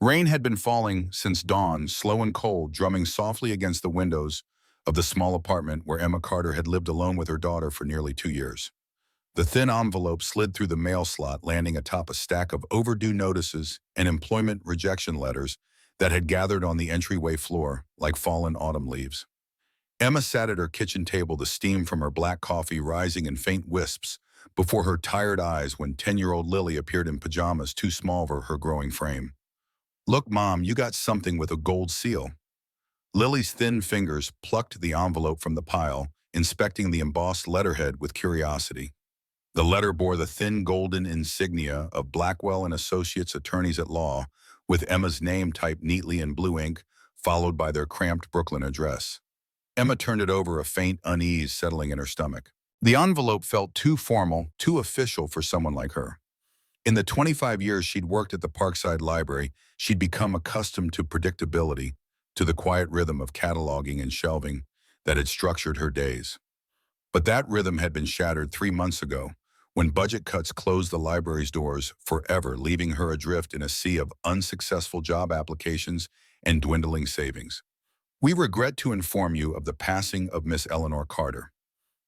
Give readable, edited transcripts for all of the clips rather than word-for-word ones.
Rain had been falling since dawn, slow and cold, drumming softly against the windows of the small apartment where Emma Carter had lived alone with her daughter for nearly 2 years. The thin envelope slid through the mail slot, landing atop a stack of overdue notices and employment rejection letters that had gathered on the entryway floor like fallen autumn leaves. Emma sat at her kitchen table, the steam from her black coffee rising in faint wisps before her tired eyes when 10-year-old Lily appeared in pajamas too small for her growing frame. "Look, Mom, you got something with a gold seal." Lily's thin fingers plucked the envelope from the pile, inspecting the embossed letterhead with curiosity. The letter bore the thin golden insignia of Blackwell and Associates Attorneys at Law, with Emma's name typed neatly in blue ink, followed by their cramped Brooklyn address. Emma turned it over, a faint unease settling in her stomach. The envelope felt too formal, too official for someone like her. In the 25 years she'd worked at the Parkside Library, she'd become accustomed to predictability, to the quiet rhythm of cataloging and shelving that had structured her days. But that rhythm had been shattered 3 months ago, when budget cuts closed the library's doors forever, leaving her adrift in a sea of unsuccessful job applications and dwindling savings. "We regret to inform you of the passing of Miss Eleanor Carter."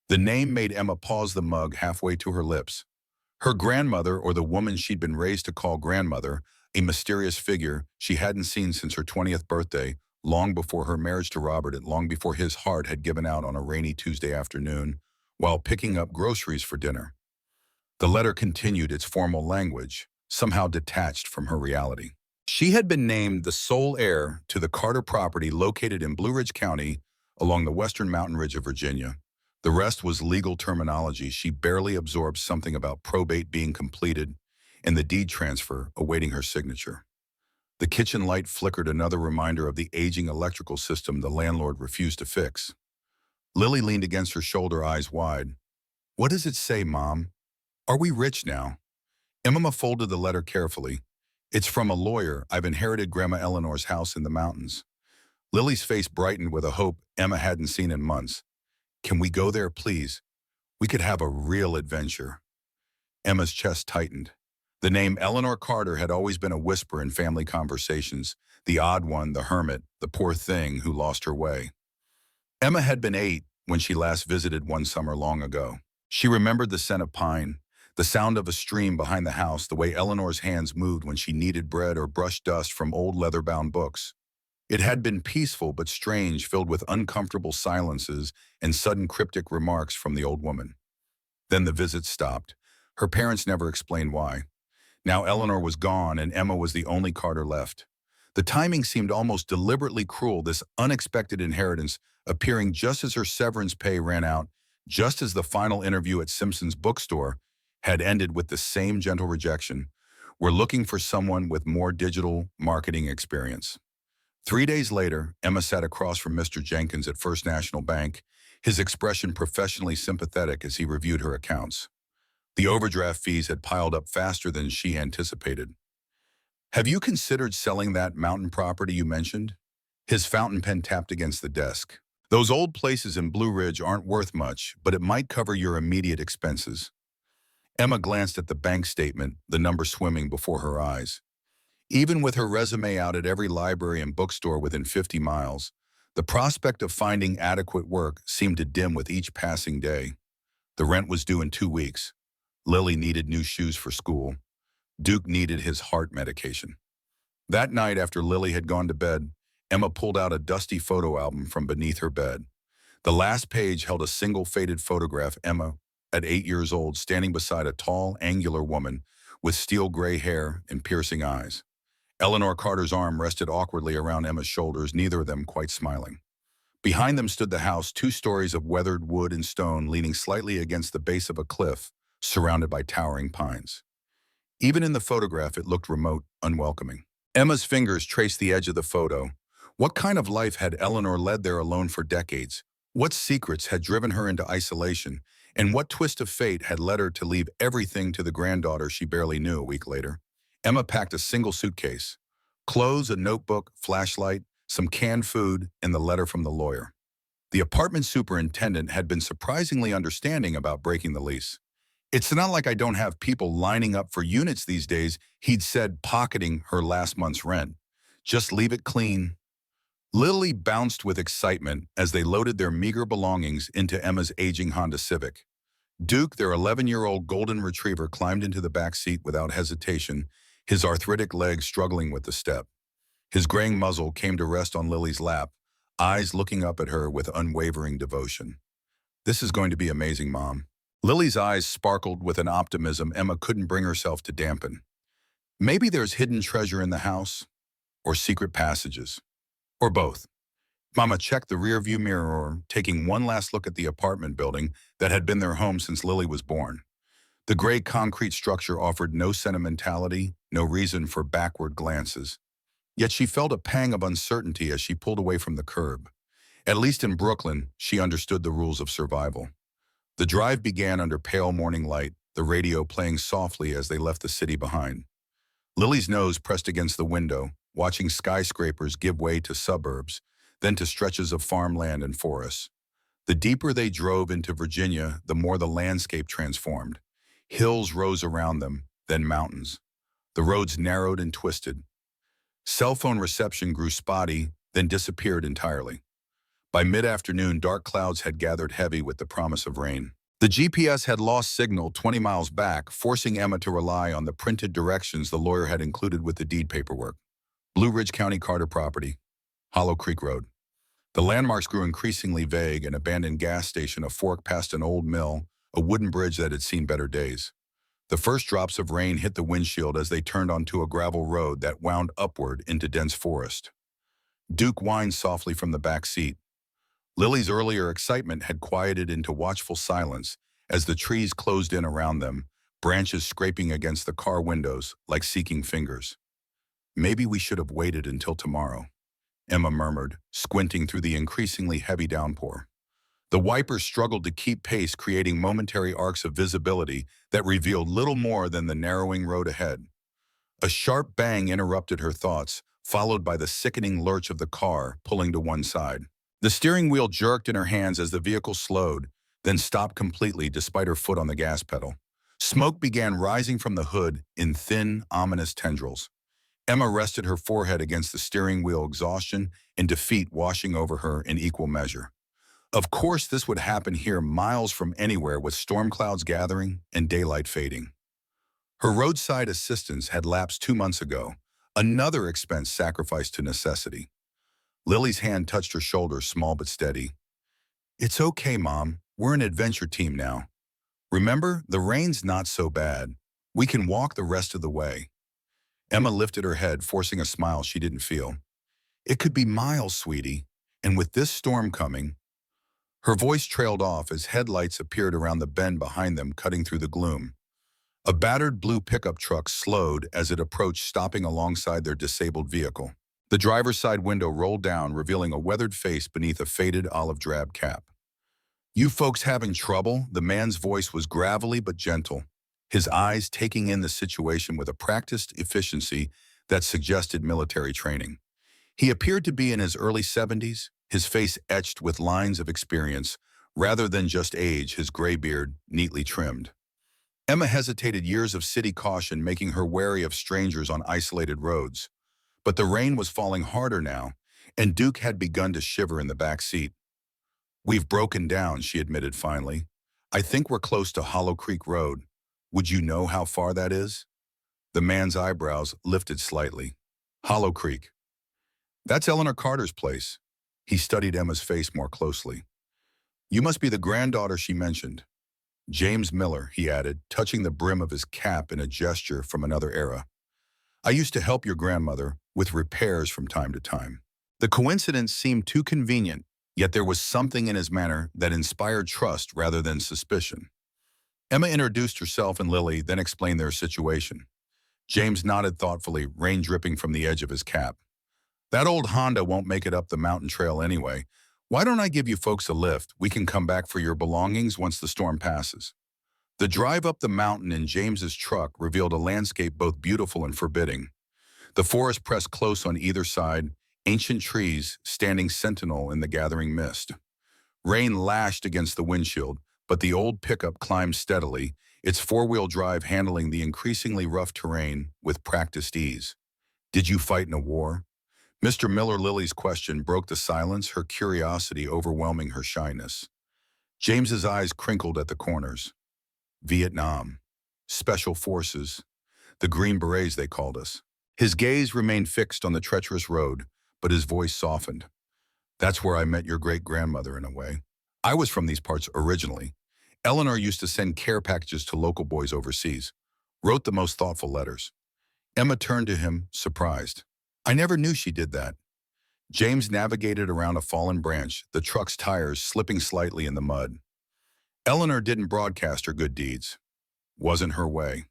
The name made Emma pause, the mug halfway to her lips. Her grandmother, or the woman she'd been raised to call grandmother, a mysterious figure she hadn't seen since her 20th birthday, long before her marriage to Robert and long before his heart had given out on a rainy Tuesday afternoon while picking up groceries for dinner. The letter continued its formal language, somehow detached from her reality. She had been named the sole heir to the Carter property located in Blue Ridge County along the western mountain ridge of Virginia. The rest was legal terminology she barely absorbed, something about probate being completed and the deed transfer awaiting her signature. The kitchen light flickered, another reminder of the aging electrical system the landlord refused to fix. Lily leaned against her shoulder, eyes wide. "What does it say, Mom? Are we rich now?" Emma folded the letter carefully. "It's from a lawyer. I've inherited Grandma Eleanor's house in the mountains." Lily's face brightened with a hope Emma hadn't seen in months. "Can we go there, please? We could have a real adventure." Emma's chest tightened. The name Eleanor Carter had always been a whisper in family conversations, the odd one, the hermit, the poor thing who lost her way. Emma had been 8 when she last visited one summer long ago. She remembered the scent of pine, the sound of a stream behind the house, the way Eleanor's hands moved when she kneaded bread or brushed dust from old leather-bound books. It had been peaceful but strange, filled with uncomfortable silences and sudden cryptic remarks from the old woman. Then the visit stopped. Her parents never explained why. Now Eleanor was gone and Emma was the only Carter left. The timing seemed almost deliberately cruel, this unexpected inheritance appearing just as her severance pay ran out, just as the final interview at Simpson's bookstore had ended with the same gentle rejection. "We're looking for someone with more digital marketing experience." 3 days later, Emma sat across from Mr. Jenkins at First National Bank, his expression professionally sympathetic as he reviewed her accounts. The overdraft fees had piled up faster than she anticipated. "Have you considered selling that mountain property you mentioned?" His fountain pen tapped against the desk. "Those old places in Blue Ridge aren't worth much, but it might cover your immediate expenses." Emma glanced at the bank statement, the number swimming before her eyes. Even with her resume out at every library and bookstore within 50 miles, the prospect of finding adequate work seemed to dim with each passing day. The rent was due in 2 weeks. Lily needed new shoes for school. Duke needed his heart medication. That night, after Lily had gone to bed, Emma pulled out a dusty photo album from beneath her bed. The last page held a single faded photograph, Emma, at 8 years old, standing beside a tall, angular woman with steel gray hair and piercing eyes. Eleanor Carter's arm rested awkwardly around Emma's shoulders, neither of them quite smiling. Behind them stood the house, 2 stories of weathered wood and stone, leaning slightly against the base of a cliff, surrounded by towering pines. Even in the photograph, it looked remote, unwelcoming. Emma's fingers traced the edge of the photo. What kind of life had Eleanor led there alone for decades? What secrets had driven her into isolation? And what twist of fate had led her to leave everything to the granddaughter she barely knew a week later? Emma packed a single suitcase. Clothes, a notebook, flashlight, some canned food, and the letter from the lawyer. The apartment superintendent had been surprisingly understanding about breaking the lease. "It's not like I don't have people lining up for units these days," he'd said, pocketing her last month's rent. Just leave it clean. Lily bounced with excitement as they loaded their meager belongings into Emma's aging Honda Civic. Duke, their 11-year-old golden retriever, climbed into the back seat without hesitation, his arthritic legs struggling with the step. His graying muzzle came to rest on Lily's lap, eyes looking up at her with unwavering devotion. This is going to be amazing, Mom. Lily's eyes sparkled with an optimism Emma couldn't bring herself to dampen. Maybe there's hidden treasure in the house, or secret passages, or both. Mama checked the rearview mirror, taking one last look at the apartment building that had been their home since Lily was born. The gray concrete structure offered no sentimentality, no reason for backward glances. Yet she felt a pang of uncertainty as she pulled away from the curb. At least in Brooklyn, she understood the rules of survival. The drive began under pale morning light, the radio playing softly as they left the city behind. Lily's nose pressed against the window, watching skyscrapers give way to suburbs, then to stretches of farmland and forests. The deeper they drove into Virginia, the more the landscape transformed. Hills rose around them, then mountains. The roads narrowed and twisted. Cell phone reception grew spotty, then disappeared entirely. By mid-afternoon, dark clouds had gathered heavy with the promise of rain. The GPS had lost signal 20 miles back, forcing Emma to rely on the printed directions the lawyer had included with the deed paperwork. Blue Ridge County Carter property, Hollow Creek Road. The landmarks grew increasingly vague: an abandoned gas station, a fork past an old mill, a wooden bridge that had seen better days. The first drops of rain hit the windshield as they turned onto a gravel road that wound upward into dense forest. Duke whined softly from the back seat. Lily's earlier excitement had quieted into watchful silence as the trees closed in around them, branches scraping against the car windows like seeking fingers. Maybe we should have waited until tomorrow, Emma murmured, squinting through the increasingly heavy downpour. The wipers struggled to keep pace, creating momentary arcs of visibility that revealed little more than the narrowing road ahead. A sharp bang interrupted her thoughts, followed by the sickening lurch of the car pulling to one side. The steering wheel jerked in her hands as the vehicle slowed, then stopped completely despite her foot on the gas pedal. Smoke began rising from the hood in thin, ominous tendrils. Emma rested her forehead against the steering wheel, exhaustion and defeat washing over her in equal measure. Of course this would happen here, miles from anywhere, with storm clouds gathering and daylight fading. Her roadside assistance had lapsed 2 months ago, another expense sacrificed to necessity. Lily's hand touched her shoulder, small but steady. It's okay, Mom. We're an adventure team now. Remember, the rain's not so bad. We can walk the rest of the way. Emma lifted her head, forcing a smile she didn't feel. It could be miles, sweetie, and with this storm coming... Her voice trailed off as headlights appeared around the bend behind them, cutting through the gloom. A battered blue pickup truck slowed as it approached, stopping alongside their disabled vehicle. The driver's side window rolled down, revealing a weathered face beneath a faded olive-drab cap. You folks having trouble? The man's voice was gravelly but gentle, his eyes taking in the situation with a practiced efficiency that suggested military training. He appeared to be in his early 70s, his face etched with lines of experience, rather than just age, his gray beard neatly trimmed. Emma hesitated, years of city caution making her wary of strangers on isolated roads. But the rain was falling harder now, and Duke had begun to shiver in the back seat. We've broken down, she admitted finally. I think we're close to Hollow Creek Road. Would you know how far that is? The man's eyebrows lifted slightly. Hollow Creek. That's Eleanor Carter's place. He studied Emma's face more closely. You must be the granddaughter she mentioned. James Miller, he added, touching the brim of his cap in a gesture from another era. I used to help your grandmother with repairs from time to time. The coincidence seemed too convenient, yet there was something in his manner that inspired trust rather than suspicion. Emma introduced herself and Lily, then explained their situation. James nodded thoughtfully, rain dripping from the edge of his cap. That old Honda won't make it up the mountain trail anyway. Why don't I give you folks a lift? We can come back for your belongings once the storm passes. The drive up the mountain in James's truck revealed a landscape both beautiful and forbidding. The forest pressed close on either side, ancient trees standing sentinel in the gathering mist. Rain lashed against the windshield, but the old pickup climbed steadily, its four-wheel drive handling the increasingly rough terrain with practiced ease. Did you fight in a war? Mr. Miller Lily's question broke the silence, her curiosity overwhelming her shyness. James's eyes crinkled at the corners. Vietnam. Special Forces. The Green Berets, they called us. His gaze remained fixed on the treacherous road, but his voice softened. That's where I met your great-grandmother in a way. I was from these parts originally. Eleanor used to send care packages to local boys overseas. Wrote the most thoughtful letters. Emma turned to him, surprised. I never knew she did that. James navigated around a fallen branch, the truck's tires slipping slightly in the mud. Eleanor didn't broadcast her good deeds. Wasn't her way.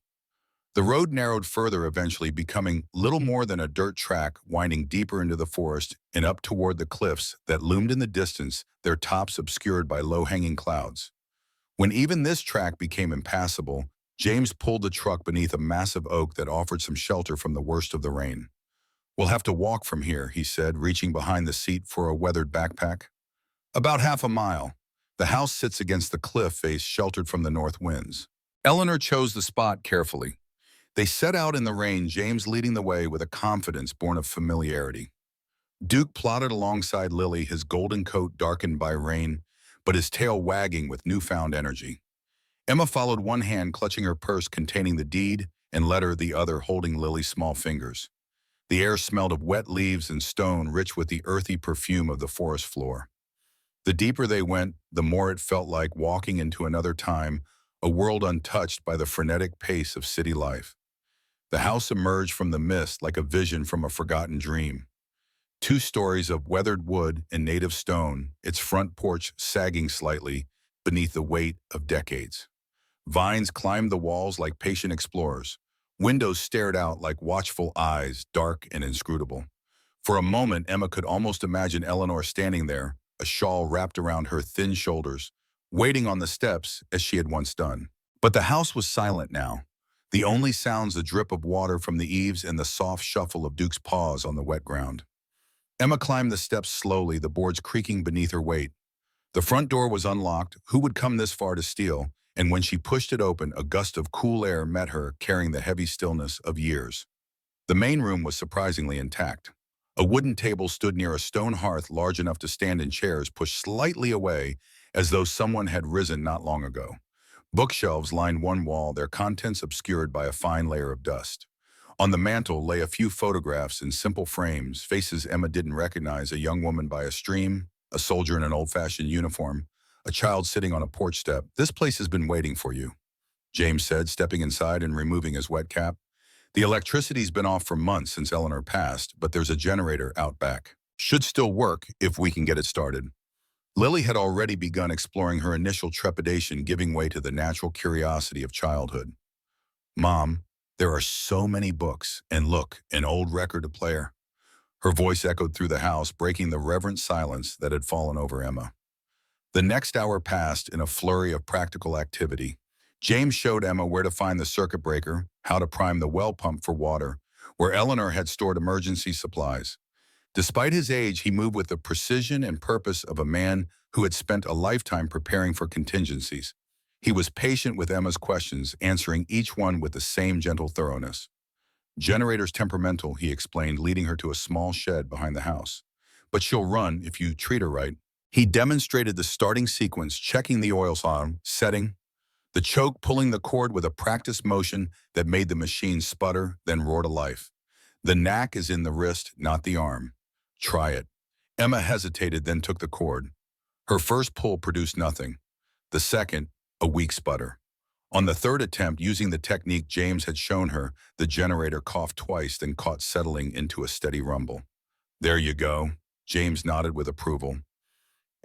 The road narrowed further, eventually becoming little more than a dirt track winding deeper into the forest and up toward the cliffs that loomed in the distance, their tops obscured by low-hanging clouds. When even this track became impassable, James pulled the truck beneath a massive oak that offered some shelter from the worst of the rain. We'll have to walk from here, he said, reaching behind the seat for a weathered backpack. About half a mile. The house sits against the cliff face, sheltered from the north winds. Eleanor chose the spot carefully. They set out in the rain, James leading the way with a confidence born of familiarity. Duke plodded alongside Lily, his golden coat darkened by rain, but his tail wagging with newfound energy. Emma followed, one hand clutching her purse containing the deed and letter, the other holding Lily's small fingers. The air smelled of wet leaves and stone, rich with the earthy perfume of the forest floor. The deeper they went, the more it felt like walking into another time, a world untouched by the frenetic pace of city life. The house emerged from the mist like a vision from a forgotten dream. 2 stories of weathered wood and native stone, its front porch sagging slightly beneath the weight of decades. Vines climbed the walls like patient explorers. Windows stared out like watchful eyes, dark and inscrutable. For a moment, Emma could almost imagine Eleanor standing there, a shawl wrapped around her thin shoulders, waiting on the steps as she had once done. But the house was silent now. The only sounds the drip of water from the eaves and the soft shuffle of Duke's paws on the wet ground. Emma climbed the steps slowly, the boards creaking beneath her weight. The front door was unlocked. Who would come this far to steal? And when she pushed it open, a gust of cool air met her, carrying the heavy stillness of years. The main room was surprisingly intact. A wooden table stood near a stone hearth large enough to stand in chairs pushed slightly away, as though someone had risen not long ago. Bookshelves lined one wall, their contents obscured by a fine layer of dust. On the mantel lay a few photographs in simple frames, faces Emma didn't recognize, a young woman by a stream, a soldier in an old-fashioned uniform, a child sitting on a porch step. This place has been waiting for you, James said, stepping inside and removing his wet cap. The electricity's been off for months since Eleanor passed, but there's a generator out back. Should still work if we can get it started. Lily had already begun exploring, her initial trepidation giving way to the natural curiosity of childhood. Mom, there are so many books, and look, an old record player. Her voice echoed through the house, breaking the reverent silence that had fallen over Emma. The next hour passed in a flurry of practical activity. James showed Emma where to find the circuit breaker, how to prime the well pump for water, where Eleanor had stored emergency supplies. Despite his age, he moved with the precision and purpose of a man who had spent a lifetime preparing for contingencies. He was patient with Emma's questions, answering each one with the same gentle thoroughness. Generator's temperamental, he explained, leading her to a small shed behind the house. But she'll run if you treat her right. He demonstrated the starting sequence, checking the oil arm, setting, the choke pulling the cord with a practiced motion that made the machine sputter, then roar to life. The knack is in the wrist, not the arm. Try it. Emma hesitated, then took the cord. Her first pull produced nothing. The second, a weak sputter. On the third attempt, using the technique James had shown her, the generator coughed twice, then caught, settling into a steady rumble. There you go. James nodded with approval.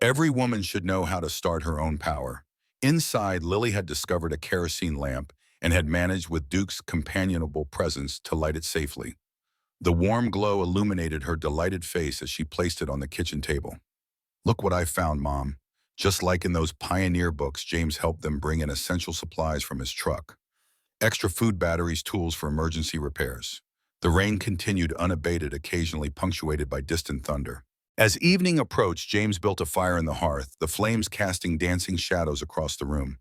Every woman should know how to start her own power. Inside, Lily had discovered a kerosene lamp and had managed, with Duke's companionable presence, to light it safely. The warm glow illuminated her delighted face as she placed it on the kitchen table. Look what I found, Mom. Just like in those pioneer books, James helped them bring in essential supplies from his truck. Extra food batteries, tools for emergency repairs. The rain continued unabated, occasionally punctuated by distant thunder. As evening approached, James built a fire in the hearth, the flames casting dancing shadows across the room.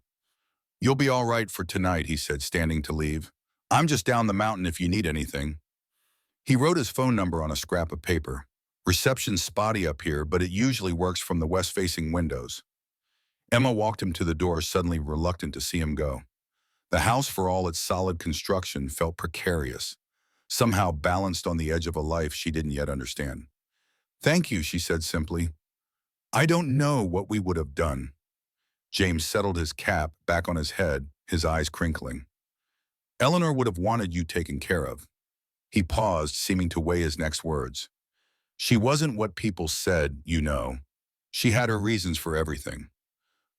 You'll be all right for tonight, he said, standing to leave. I'm just down the mountain if you need anything. He wrote his phone number on a scrap of paper. Reception's spotty up here, but it usually works from the west-facing windows. Emma walked him to the door, suddenly reluctant to see him go. The house, for all its solid construction, felt precarious, somehow balanced on the edge of a life she didn't yet understand. "Thank you," she said simply. "I don't know what we would have done." James settled his cap back on his head, his eyes crinkling. "Eleanor would have wanted you taken care of." He paused, seeming to weigh his next words. "She wasn't what people said, you know. She had her reasons for everything."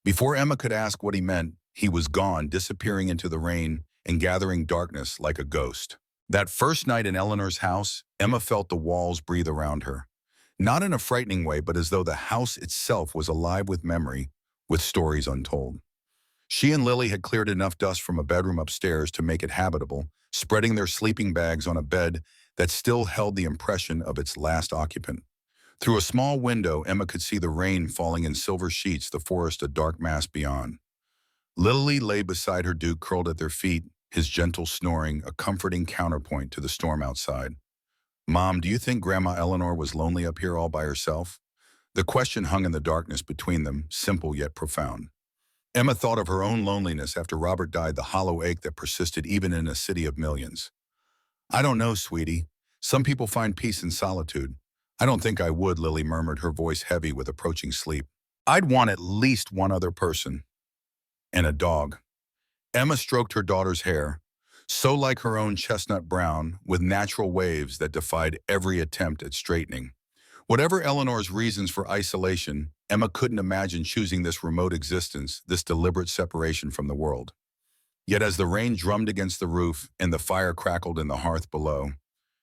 Before Emma could ask what he meant, he was gone, disappearing into the rain and gathering darkness like a ghost. That first night in Eleanor's house, Emma felt the walls breathe around her. Not in a frightening way, but as though the house itself was alive with memory, with stories untold. She and Lily had cleared enough dust from a bedroom upstairs to make it habitable, spreading their sleeping bags on a bed that still held the impression of its last occupant. Through a small window, Emma could see the rain falling in silver sheets, the forest a dark mass beyond. Lily lay beside her Duke, curled at their feet, his gentle snoring a comforting counterpoint to the storm outside. "Mom, do you think Grandma Eleanor was lonely up here all by herself?" The question hung in the darkness between them, simple yet profound. Emma thought of her own loneliness after Robert died, the hollow ache that persisted even in a city of millions. "I don't know, sweetie. Some people find peace in solitude. I don't think I would," Lily murmured, her voice heavy with approaching sleep. "I'd want at least one other person. And a dog." Emma stroked her daughter's hair, so like her own chestnut brown, with natural waves that defied every attempt at straightening. Whatever Eleanor's reasons for isolation, Emma couldn't imagine choosing this remote existence, this deliberate separation from the world. Yet as the rain drummed against the roof and the fire crackled in the hearth below,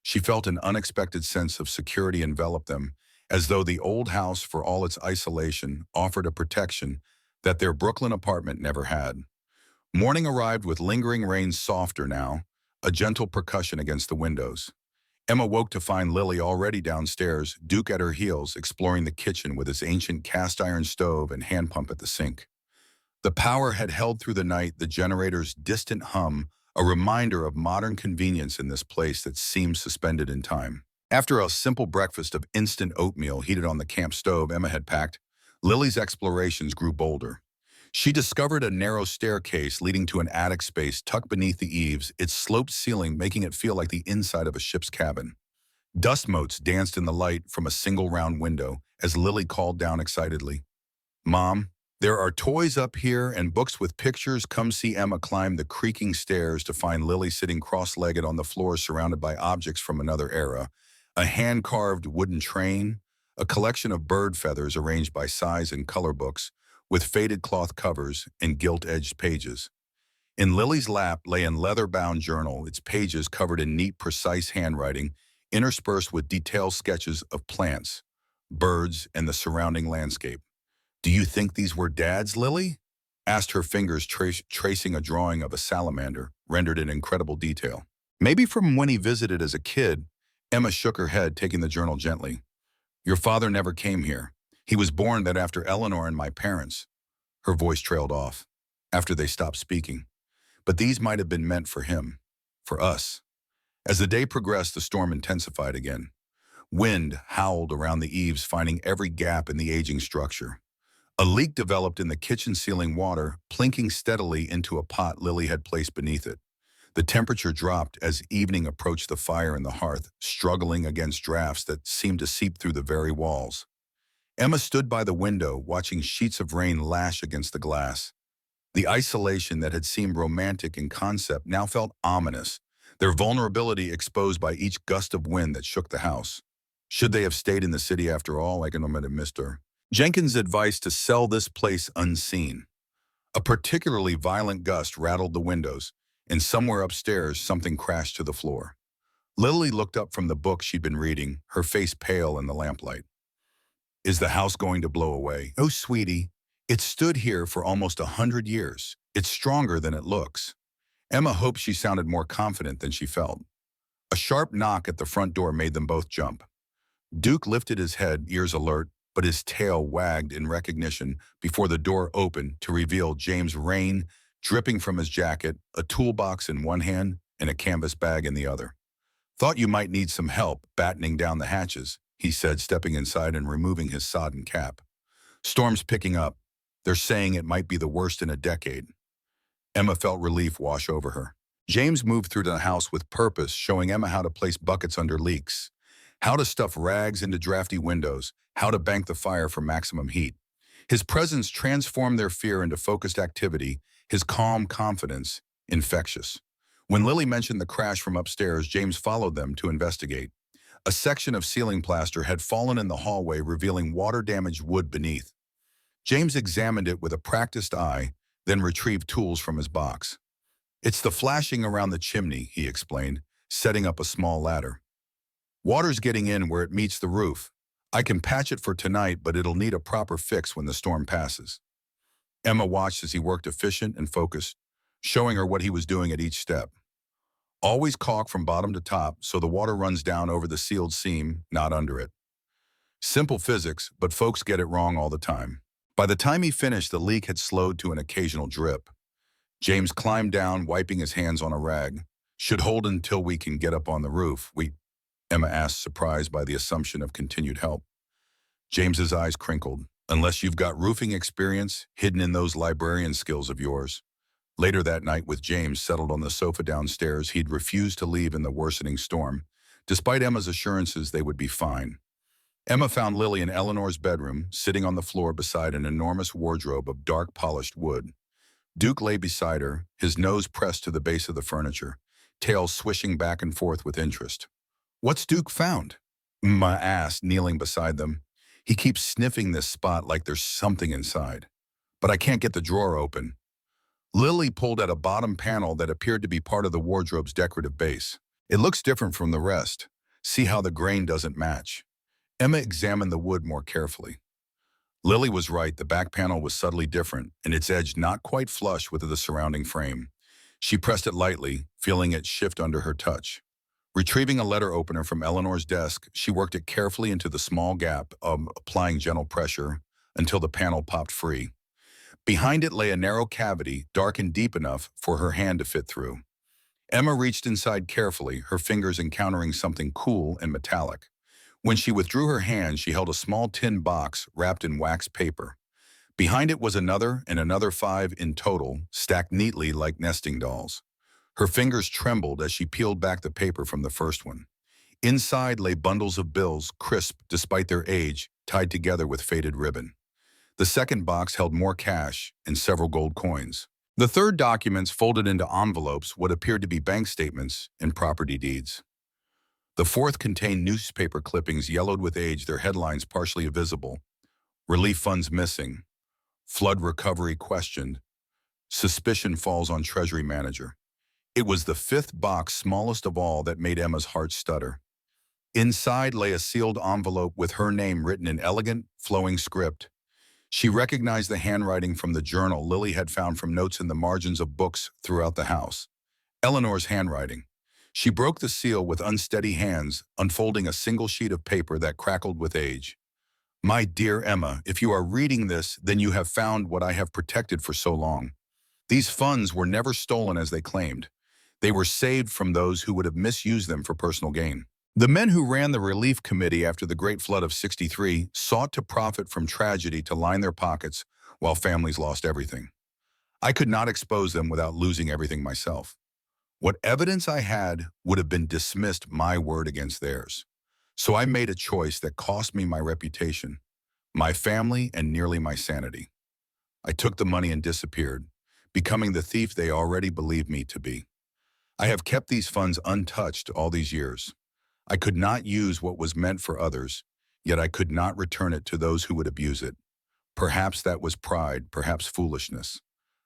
she felt an unexpected sense of security envelop them, as though the old house, for all its isolation, offered a protection that their Brooklyn apartment never had. Morning arrived with lingering rain, softer now, a gentle percussion against the windows. Emma woke to find Lily already downstairs, Duke at her heels, exploring the kitchen with its ancient cast-iron stove and hand pump at the sink. The power had held through the night, the generator's distant hum, a reminder of modern convenience in this place that seemed suspended in time. After a simple breakfast of instant oatmeal heated on the camp stove Emma had packed, Lily's explorations grew bolder. She discovered a narrow staircase leading to an attic space tucked beneath the eaves, its sloped ceiling making it feel like the inside of a ship's cabin. Dust motes danced in the light from a single round window as Lily called down excitedly, "Mom, there are toys up here and books with pictures. Come see." Emma climbed the creaking stairs to find Lily sitting cross-legged on the floor surrounded by objects from another era, a hand-carved wooden train, a collection of bird feathers arranged by size and color books, with faded cloth covers and gilt-edged pages. In Lily's lap lay a leather-bound journal, its pages covered in neat, precise handwriting, interspersed with detailed sketches of plants, birds, and the surrounding landscape. "Do you think these were Dad's, Lily?" asked her fingers tracing a drawing of a salamander, rendered in incredible detail. "Maybe from when he visited as a kid." Emma shook her head, taking the journal gently. "Your father never came here. He was born that after Eleanor and my parents." Her voice trailed off, after they stopped speaking. "But these might have been meant for him, for us." As the day progressed, the storm intensified again. Wind howled around the eaves, finding every gap in the aging structure. A leak developed in the kitchen ceiling water, plinking steadily into a pot Lily had placed beneath it. The temperature dropped as evening approached the fire in the hearth, struggling against drafts that seemed to seep through the very walls. Emma stood by the window, watching sheets of rain lash against the glass. The isolation that had seemed romantic in concept now felt ominous, their vulnerability exposed by each gust of wind that shook the house. Should they have stayed in the city after all, like an omitted Mr. Jenkins' advice to sell this place unseen? A particularly violent gust rattled the windows, and somewhere upstairs something crashed to the floor. Lily looked up from the book she'd been reading, her face pale in the lamplight. "Is the house going to blow away?" "Oh, sweetie, it's stood here for almost 100 years. It's stronger than it looks." Emma hoped she sounded more confident than she felt. A sharp knock at the front door made them both jump. Duke lifted his head, ears alert, but his tail wagged in recognition before the door opened to reveal James Rain, dripping from his jacket, a toolbox in one hand and a canvas bag in the other. "Thought you might need some help battening down the hatches," he said, stepping inside and removing his sodden cap. "Storm's picking up. They're saying it might be the worst in a decade." Emma felt relief wash over her. James moved through the house with purpose, showing Emma how to place buckets under leaks, how to stuff rags into drafty windows, how to bank the fire for maximum heat. His presence transformed their fear into focused activity, his calm confidence infectious. When Lily mentioned the crash from upstairs, James followed them to investigate. A section of ceiling plaster had fallen in the hallway, revealing water-damaged wood beneath. James examined it with a practiced eye, then retrieved tools from his box. "It's the flashing around the chimney," he explained, setting up a small ladder. "Water's getting in where it meets the roof. I can patch it for tonight, but it'll need a proper fix when the storm passes." Emma watched as he worked efficient and focused, showing her what he was doing at each step. "Always caulk from bottom to top so the water runs down over the sealed seam, not under it. Simple physics, but folks get it wrong all the time." By the time he finished, the leak had slowed to an occasional drip. James climbed down, wiping his hands on a rag. "Should hold until we can get up on the roof. Emma asked, surprised by the assumption of continued help. James's eyes crinkled. "Unless you've got roofing experience hidden in those librarian skills of yours." Later that night, with James settled on the sofa downstairs, he'd refused to leave in the worsening storm, despite Emma's assurances they would be fine. Emma found Lily in Eleanor's bedroom, sitting on the floor beside an enormous wardrobe of dark polished wood. Duke lay beside her, his nose pressed to the base of the furniture, tail swishing back and forth with interest. "What's Duke found?" Emma asked, kneeling beside them. "He keeps sniffing this spot like there's something inside. But I can't get the drawer open." Lily pulled at a bottom panel that appeared to be part of the wardrobe's decorative base. "It looks different from the rest. See how the grain doesn't match." Emma examined the wood more carefully. Lily was right, the back panel was subtly different, and its edge not quite flush with the surrounding frame. She pressed it lightly, feeling it shift under her touch. Retrieving a letter opener from Eleanor's desk, she worked it carefully into the small gap, applying gentle pressure until the panel popped free. Behind it lay a narrow cavity, dark and deep enough for her hand to fit through. Emma reached inside carefully, her fingers encountering something cool and metallic. When she withdrew her hand, she held a small tin box wrapped in wax paper. Behind it was another and another 5 in total, stacked neatly like nesting dolls. Her fingers trembled as she peeled back the paper from the first one. Inside lay bundles of bills, crisp despite their age, tied together with faded ribbon. The second box held more cash and several gold coins. The third, documents folded into envelopes, what appeared to be bank statements and property deeds. The fourth contained newspaper clippings yellowed with age, their headlines partially visible. "Relief funds missing. Flood recovery questioned. Suspicion falls on Treasury manager." It was the fifth box, smallest of all, that made Emma's heart stutter. Inside lay a sealed envelope with her name written in elegant, flowing script. She recognized the handwriting from the journal Lily had found from notes in the margins of books throughout the house. Eleanor's handwriting. She broke the seal with unsteady hands, unfolding a single sheet of paper that crackled with age. "My dear Emma, if you are reading this, then you have found what I have protected for so long. These funds were never stolen as they claimed. They were saved from those who would have misused them for personal gain. The men who ran the relief committee after the Great Flood of '63 sought to profit from tragedy to line their pockets while families lost everything. I could not expose them without losing everything myself. What evidence I had would have been dismissed, my word against theirs. So I made a choice that cost me my reputation, my family, and nearly my sanity. I took the money and disappeared, becoming the thief they already believed me to be. I have kept these funds untouched all these years. I could not use what was meant for others, yet I could not return it to those who would abuse it. Perhaps that was pride, perhaps foolishness.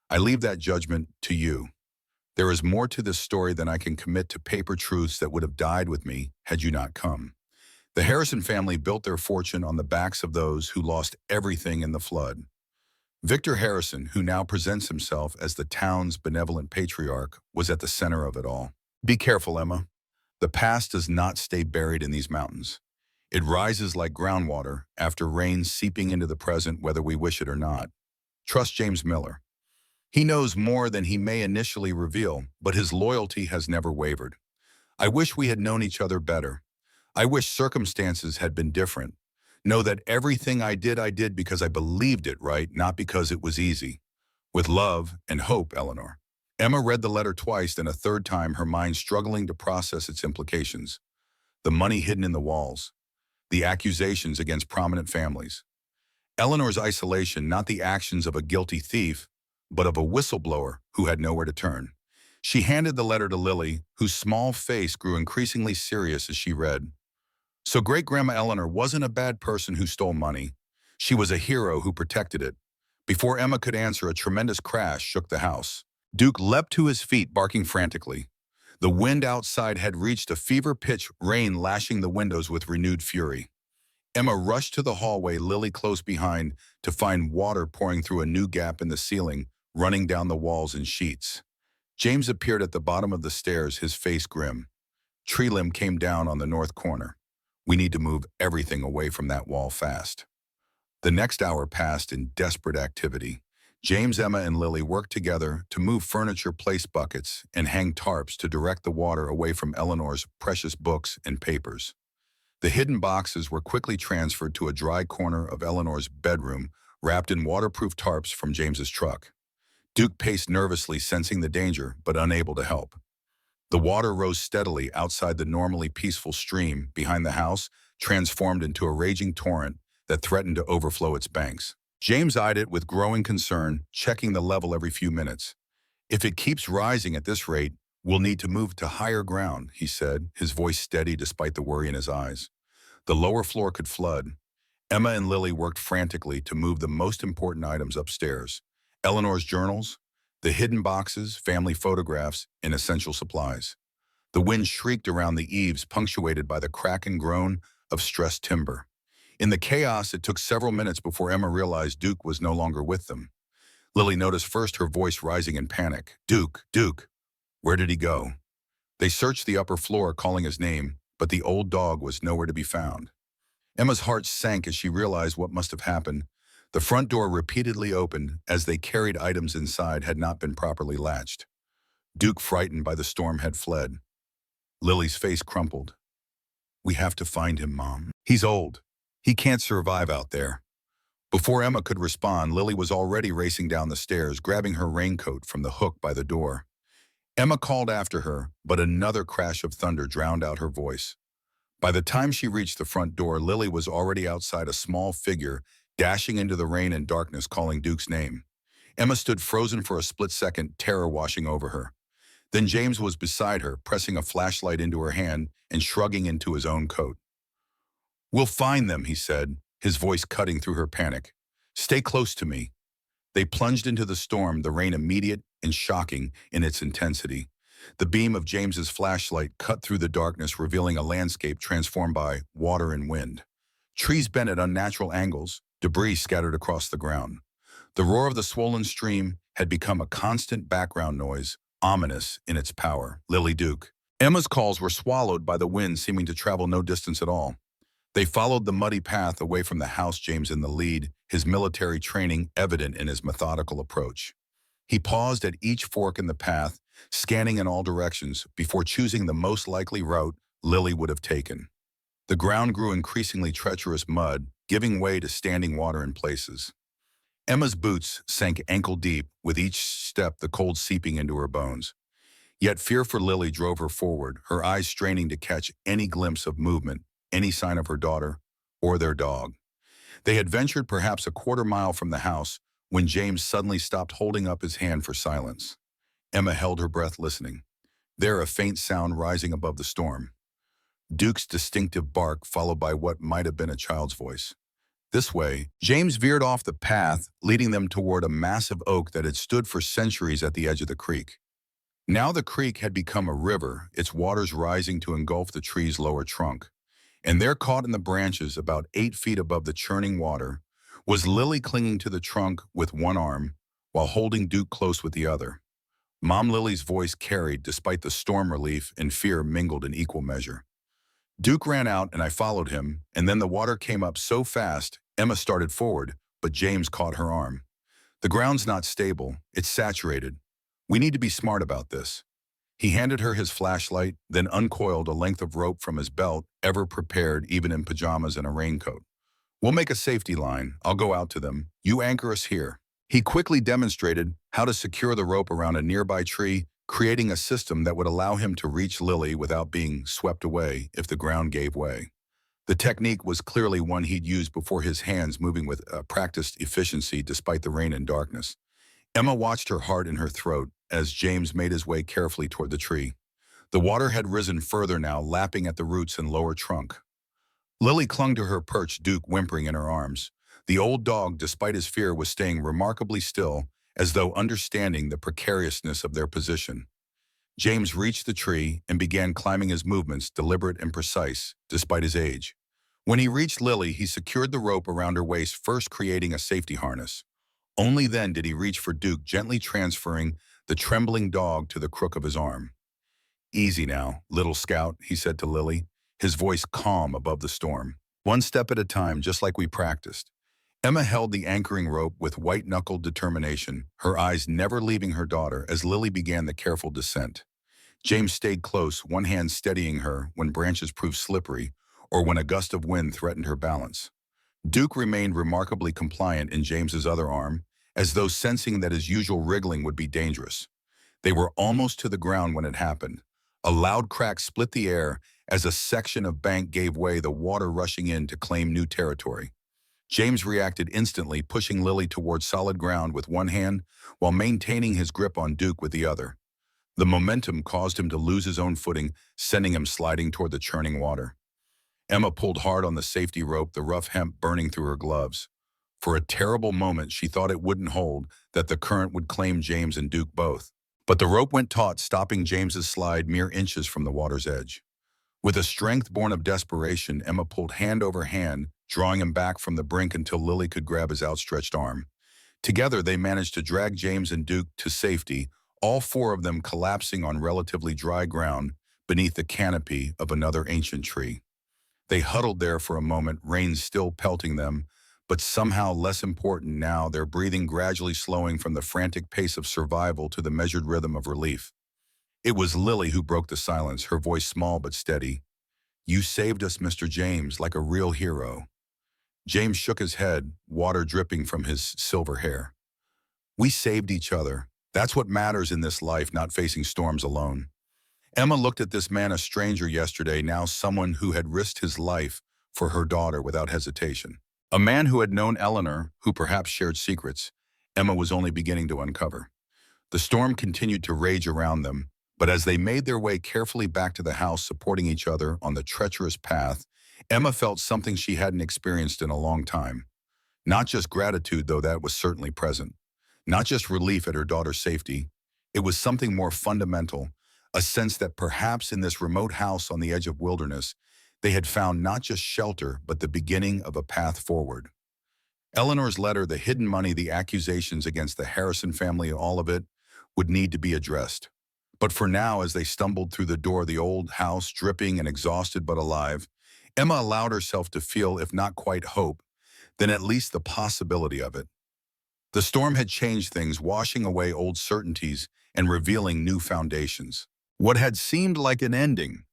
I leave that judgment to you. There is more to this story than I can commit to paper truths that would have died with me had you not come. The Harrison family built their fortune on the backs of those who lost everything in the flood. Victor Harrison, who now presents himself as the town's benevolent patriarch, was at the center of it all. Be careful, Emma. The past does not stay buried in these mountains. It rises like groundwater after rain, seeping into the present whether we wish it or not. Trust James Miller. He knows more than he may initially reveal, but his loyalty has never wavered. I wish we had known each other better. I wish circumstances had been different. Know that everything I did because I believed it right, not because it was easy. With love and hope, Eleanor. Emma read the letter twice, then a third time, her mind struggling to process its implications. The money hidden in the walls. The accusations against prominent families. Eleanor's isolation, not the actions of a guilty thief, but of a whistleblower who had nowhere to turn. She handed the letter to Lily, whose small face grew increasingly serious as she read. So great-grandma Eleanor wasn't a bad person who stole money. She was a hero who protected it. Before Emma could answer, a tremendous crash shook the house. Duke leapt to his feet, barking frantically. The wind outside had reached a fever-pitch, rain lashing the windows with renewed fury. Emma rushed to the hallway, Lily close behind, to find water pouring through a new gap in the ceiling, running down the walls in sheets. James appeared at the bottom of the stairs, his face grim. Tree limb came down on the north corner. We need to move everything away from that wall fast. The next hour passed in desperate activity. James, Emma, and Lily worked together to move furniture, place buckets, and hang tarps to direct the water away from Eleanor's precious books and papers. The hidden boxes were quickly transferred to a dry corner of Eleanor's bedroom, wrapped in waterproof tarps from James's truck. Duke paced nervously, sensing the danger, but unable to help. The water rose steadily outside the normally peaceful stream behind the house, transformed into a raging torrent that threatened to overflow its banks. James eyed it with growing concern, checking the level every few minutes. If it keeps rising at this rate, we'll need to move to higher ground, he said, his voice steady despite the worry in his eyes. The lower floor could flood. Emma and Lily worked frantically to move the most important items upstairs. Eleanor's journals, the hidden boxes, family photographs, and essential supplies. The wind shrieked around the eaves, punctuated by the crack and groan of stressed timber. In the chaos, it took several minutes before Emma realized Duke was no longer with them. Lily noticed first, her voice rising in panic. Duke, Duke, where did he go? They searched the upper floor, calling his name, but the old dog was nowhere to be found. Emma's heart sank as she realized what must have happened. The front door repeatedly opened as they carried items inside had not been properly latched. Duke, frightened by the storm, had fled. Lily's face crumpled. We have to find him, Mom. He's old. He can't survive out there. Before Emma could respond, Lily was already racing down the stairs, grabbing her raincoat from the hook by the door. Emma called after her, but another crash of thunder drowned out her voice. By the time she reached the front door, Lily was already outside, a small figure, dashing into the rain and darkness, calling Duke's name. Emma stood frozen for a split second, terror washing over her. Then James was beside her, pressing a flashlight into her hand and shrugging into his own coat. We'll find them, he said, his voice cutting through her panic. Stay close to me. They plunged into the storm, the rain immediate and shocking in its intensity. The beam of James's flashlight cut through the darkness, revealing a landscape transformed by water and wind. Trees bent at unnatural angles, debris scattered across the ground. The roar of the swollen stream had become a constant background noise, ominous in its power. Lily, Duke. Emma's calls were swallowed by the wind, seeming to travel no distance at all. They followed the muddy path away from the house, James in the lead, his military training evident in his methodical approach. He paused at each fork in the path, scanning in all directions before choosing the most likely route Lily would have taken. The ground grew increasingly treacherous mud, giving way to standing water in places. Emma's boots sank ankle-deep, with each step the cold seeping into her bones. Yet fear for Lily drove her forward, her eyes straining to catch any glimpse of movement, any sign of her daughter or their dog. They had ventured perhaps a quarter-mile from the house when James suddenly stopped, holding up his hand for silence. Emma held her breath, listening. There, a faint sound rising above the storm. Duke's distinctive bark, followed by what might have been a child's voice. This way, James veered off the path, leading them toward a massive oak that had stood for centuries at the edge of the creek. Now the creek had become a river, its waters rising to engulf the tree's lower trunk. And there, caught in the branches about 8 feet above the churning water, was Lily, clinging to the trunk with one arm, while holding Duke close with the other. Mom Lily's voice carried, despite the storm, relief and fear mingled in equal measure. Duke ran out and I followed him, and then the water came up so fast, Emma started forward, but James caught her arm. The ground's not stable, it's saturated. We need to be smart about this. He handed her his flashlight, then uncoiled a length of rope from his belt, ever prepared even in pajamas and a raincoat. We'll make a safety line. I'll go out to them. You anchor us here. He quickly demonstrated how to secure the rope around a nearby tree, creating a system that would allow him to reach Lily without being swept away if the ground gave way. The technique was clearly one he'd used before, his hands moving with practiced efficiency despite the rain and darkness. Emma watched, her heart in her throat, as James made his way carefully toward the tree. The water had risen further now, lapping at the roots and lower trunk. Lily clung to her perch, Duke whimpering in her arms. The old dog, despite his fear, was staying remarkably still, as though understanding the precariousness of their position. James reached the tree and began climbing, his movements deliberate and precise, despite his age. When he reached Lily, he secured the rope around her waist, first creating a safety harness. Only then did he reach for Duke, gently transferring the trembling dog to the crook of his arm. Easy now, little scout, he said to Lily, his voice calm above the storm. One step at a time, just like we practiced. Emma held the anchoring rope with white-knuckled determination, her eyes never leaving her daughter as Lily began the careful descent. James stayed close, one hand steadying her when branches proved slippery or when a gust of wind threatened her balance. Duke remained remarkably compliant in James's other arm, as though sensing that his usual wriggling would be dangerous. They were almost to the ground when it happened. A loud crack split the air as a section of bank gave way, the water rushing in to claim new territory. James reacted instantly, pushing Lily towards solid ground with one hand while maintaining his grip on Duke with the other. The momentum caused him to lose his own footing, sending him sliding toward the churning water. Emma pulled hard on the safety rope, the rough hemp burning through her gloves. For a terrible moment, she thought it wouldn't hold, that the current would claim James and Duke both. But the rope went taut, stopping James's slide mere inches from the water's edge. With a strength born of desperation, Emma pulled hand over hand, drawing him back from the brink until Lily could grab his outstretched arm. Together, they managed to drag James and Duke to safety, all four of them collapsing on relatively dry ground beneath the canopy of another ancient tree. They huddled there for a moment, rain still pelting them, but somehow less important now, their breathing gradually slowing from the frantic pace of survival to the measured rhythm of relief. It was Lily who broke the silence, her voice small but steady. You saved us, Mr. James, like a real hero. James shook his head, water dripping from his silver hair. We saved each other. That's what matters in this life, not facing storms alone. Emma looked at this man, a stranger yesterday, now someone who had risked his life for her daughter without hesitation. A man who had known Eleanor, who perhaps shared secrets, Emma was only beginning to uncover. The storm continued to rage around them, but as they made their way carefully back to the house, supporting each other on the treacherous path, Emma felt something she hadn't experienced in a long time. Not just gratitude, though that was certainly present. Not just relief at her daughter's safety. It was something more fundamental, a sense that perhaps in this remote house on the edge of wilderness, they had found not just shelter, but the beginning of a path forward. Eleanor's letter, the hidden money, the accusations against the Harrison family, all of it would need to be addressed. But for now, as they stumbled through the door of the old house, dripping and exhausted but alive, Emma allowed herself to feel, if not quite hope, then at least the possibility of it. The storm had changed things, washing away old certainties and revealing new foundations. What had seemed like an ending,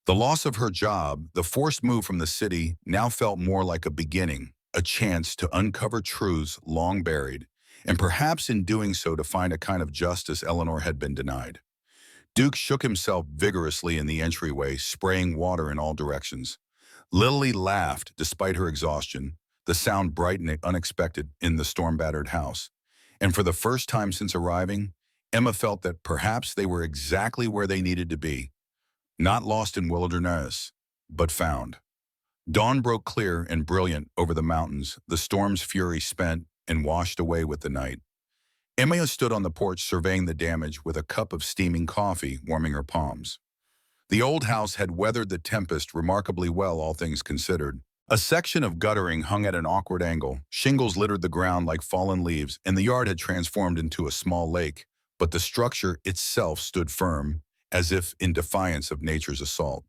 the loss of her job, the forced move from the city, now felt more like a beginning, a chance to uncover truths long buried, and perhaps in doing so to find a kind of justice Eleanor had been denied. Duke shook himself vigorously in the entryway, spraying water in all directions. Lily laughed despite her exhaustion, the sound bright and unexpected in the storm-battered house. And for the first time since arriving, Emma felt that perhaps they were exactly where they needed to be. Not lost in wilderness, but found. Dawn broke clear and brilliant over the mountains, the storm's fury spent and washed away with the night. Emma stood on the porch surveying the damage with a cup of steaming coffee warming her palms. The old house had weathered the tempest remarkably well, all things considered. A section of guttering hung at an awkward angle, shingles littered the ground like fallen leaves, and the yard had transformed into a small lake, but the structure itself stood firm, as if in defiance of nature's assault.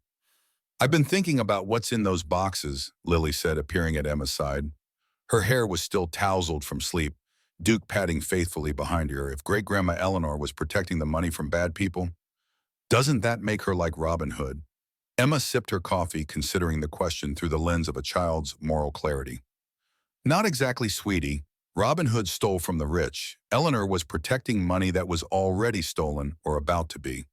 I've been thinking about what's in those boxes, Lily said, appearing at Emma's side. Her hair was still tousled from sleep, Duke padding faithfully behind her. If great-grandma Eleanor was protecting the money from bad people, Doesn't that make her like Robin Hood? Emma sipped her coffee, considering the question through the lens of a child's moral clarity. Not exactly, sweetie. Robin Hood stole from the rich. Eleanor was protecting money that was already stolen or about to be.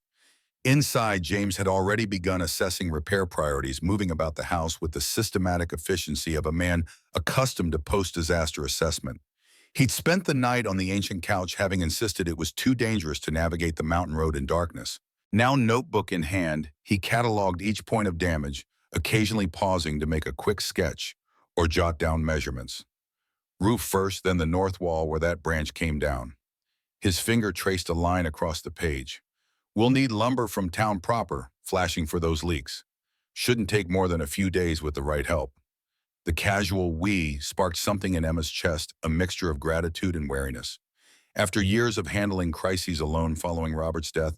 Inside, James had already begun assessing repair priorities, moving about the house with the systematic efficiency of a man accustomed to post-disaster assessment. He'd spent the night on the ancient couch, having insisted it was too dangerous to navigate the mountain road in darkness. Now, notebook in hand, he cataloged each point of damage, occasionally pausing to make a quick sketch or jot down measurements. Roof first, then the north wall where that branch came down. His finger traced a line across the page. We'll need lumber from town proper, flashing for those leaks. Shouldn't take more than a few days with the right help. The casual "we" sparked something in Emma's chest, a mixture of gratitude and wariness. After years of handling crises alone following Robert's death,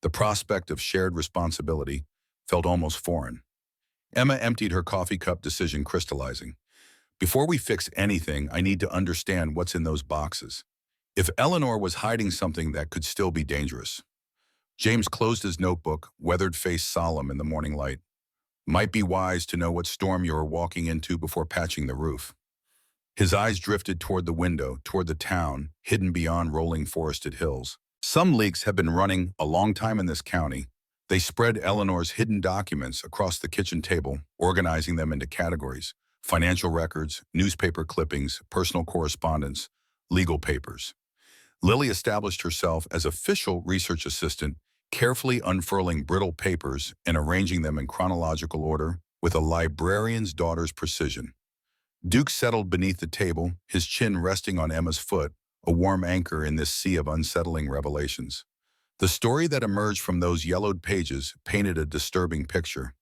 the prospect of shared responsibility felt almost foreign. Emma emptied her coffee cup, decision crystallizing. Before we fix anything, I need to understand what's in those boxes. If Eleanor was hiding something, that could still be dangerous. James closed his notebook, weathered face solemn in the morning light. Might be wise to know what storm you are walking into before patching the roof. His eyes drifted toward the window, toward the town, hidden beyond rolling forested hills. Some leaks have been running a long time in this county. They spread Eleanor's hidden documents across the kitchen table, organizing them into categories: financial records, newspaper clippings, personal correspondence, legal papers. Lily established herself as official research assistant, carefully unfurling brittle papers and arranging them in chronological order with a librarian's daughter's precision. Duke settled beneath the table, his chin resting on Emma's foot, a warm anchor in this sea of unsettling revelations. The story that emerged from those yellowed pages painted a disturbing picture.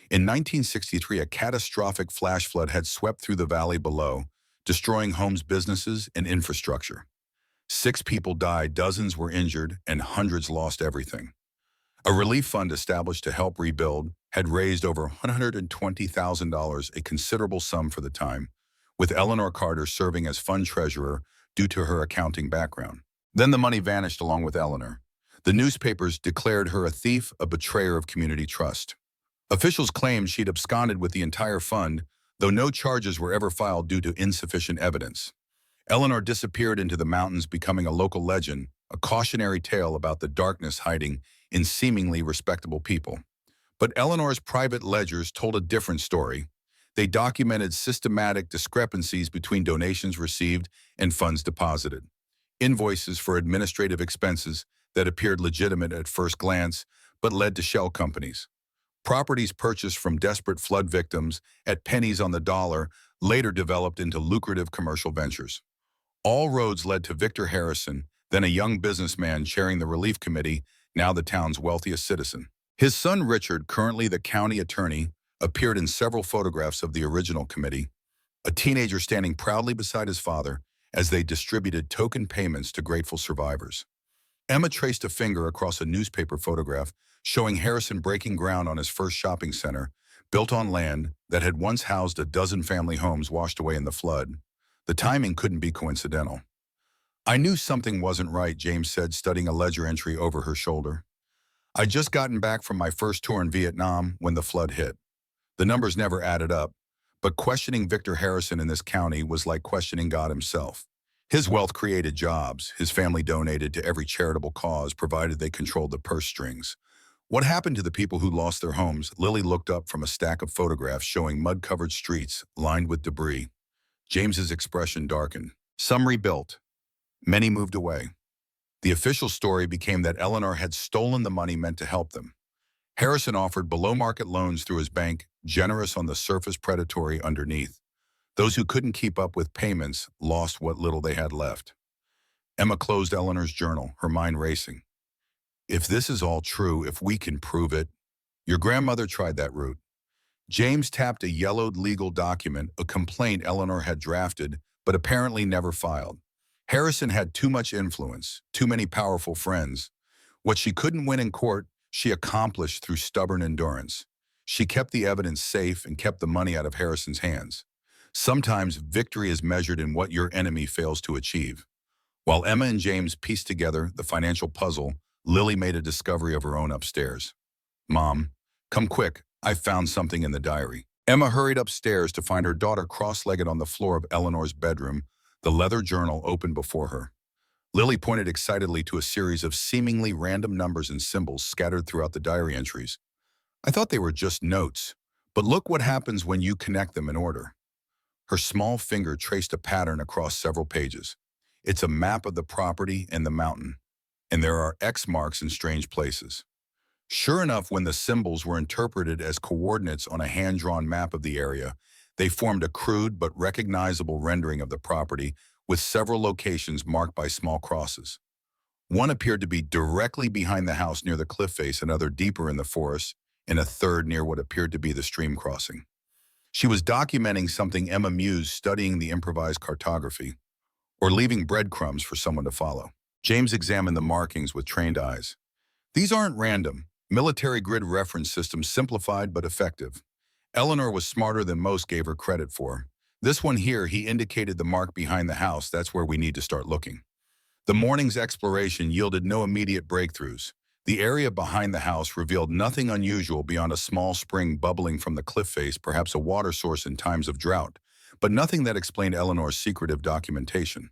In 1963, a catastrophic flash flood had swept through the valley below, destroying homes, businesses, and infrastructure. 6 people died, dozens were injured, and hundreds lost everything. A relief fund established to help rebuild had raised over $120,000, a considerable sum for the time, with Eleanor Carter serving as fund treasurer due to her accounting background. Then the money vanished along with Eleanor. The newspapers declared her a thief, a betrayer of community trust. Officials claimed she'd absconded with the entire fund, though no charges were ever filed due to insufficient evidence. Eleanor disappeared into the mountains, becoming a local legend, a cautionary tale about the darkness hiding in seemingly respectable people. But Eleanor's private ledgers told a different story. They documented systematic discrepancies between donations received and funds deposited. Invoices for administrative expenses that appeared legitimate at first glance, but led to shell companies. Properties purchased from desperate flood victims at pennies on the dollar later developed into lucrative commercial ventures. All roads led to Victor Harrison, then a young businessman chairing the relief committee, now the town's wealthiest citizen. His son Richard, currently the county attorney, appeared in several photographs of the original committee, a teenager standing proudly beside his father as they distributed token payments to grateful survivors. Emma traced a finger across a newspaper photograph showing Harrison breaking ground on his first shopping center, built on land that had once housed a dozen family homes washed away in the flood. The timing couldn't be coincidental. I knew something wasn't right, James said, studying a ledger entry over her shoulder. I'd just gotten back from my first tour in Vietnam when the flood hit. The numbers never added up, but questioning Victor Harrison in this county was like questioning God himself. His wealth created jobs. His family donated to every charitable cause, provided they controlled the purse strings. What happened to the people who lost their homes? Lily looked up from a stack of photographs showing mud-covered streets lined with debris. James's expression darkened. Some rebuilt. Many moved away. The official story became that Eleanor had stolen the money meant to help them. Harrison offered below-market loans through his bank, generous on the surface, predatory underneath. Those who couldn't keep up with payments lost what little they had left. Emma closed Eleanor's journal, her mind racing. If this is all true, if we can prove it, your grandmother tried that route. James tapped a yellowed legal document, a complaint Eleanor had drafted, but apparently never filed. Harrison had too much influence, too many powerful friends. What she couldn't win in court, she accomplished through stubborn endurance. She kept the evidence safe and kept the money out of Harrison's hands. Sometimes victory is measured in what your enemy fails to achieve. While Emma and James pieced together the financial puzzle, Lily made a discovery of her own upstairs. Mom, come quick, I've found something in the diary. Emma hurried upstairs to find her daughter cross-legged on the floor of Eleanor's bedroom, the leather journal open before her. Lily pointed excitedly to a series of seemingly random numbers and symbols scattered throughout the diary entries. I thought they were just notes, but look what happens when you connect them in order. Her small finger traced a pattern across several pages. It's a map of the property and the mountain, and there are X marks in strange places. Sure enough, when the symbols were interpreted as coordinates on a hand-drawn map of the area, they formed a crude but recognizable rendering of the property with several locations marked by small crosses. One appeared to be directly behind the house near the cliff face, another deeper in the forest, and a third near what appeared to be the stream crossing. She was documenting something Emma mused, studying the improvised cartography, or leaving breadcrumbs for someone to follow. James examined the markings with trained eyes. These aren't random. Military grid reference systems, simplified but effective. Eleanor was smarter than most gave her credit for. This one here, he indicated the mark behind the house. That's where we need to start looking. The morning's exploration yielded no immediate breakthroughs. The area behind the house revealed nothing unusual beyond a small spring bubbling from the cliff face, perhaps a water source in times of drought, but nothing that explained Eleanor's secretive documentation.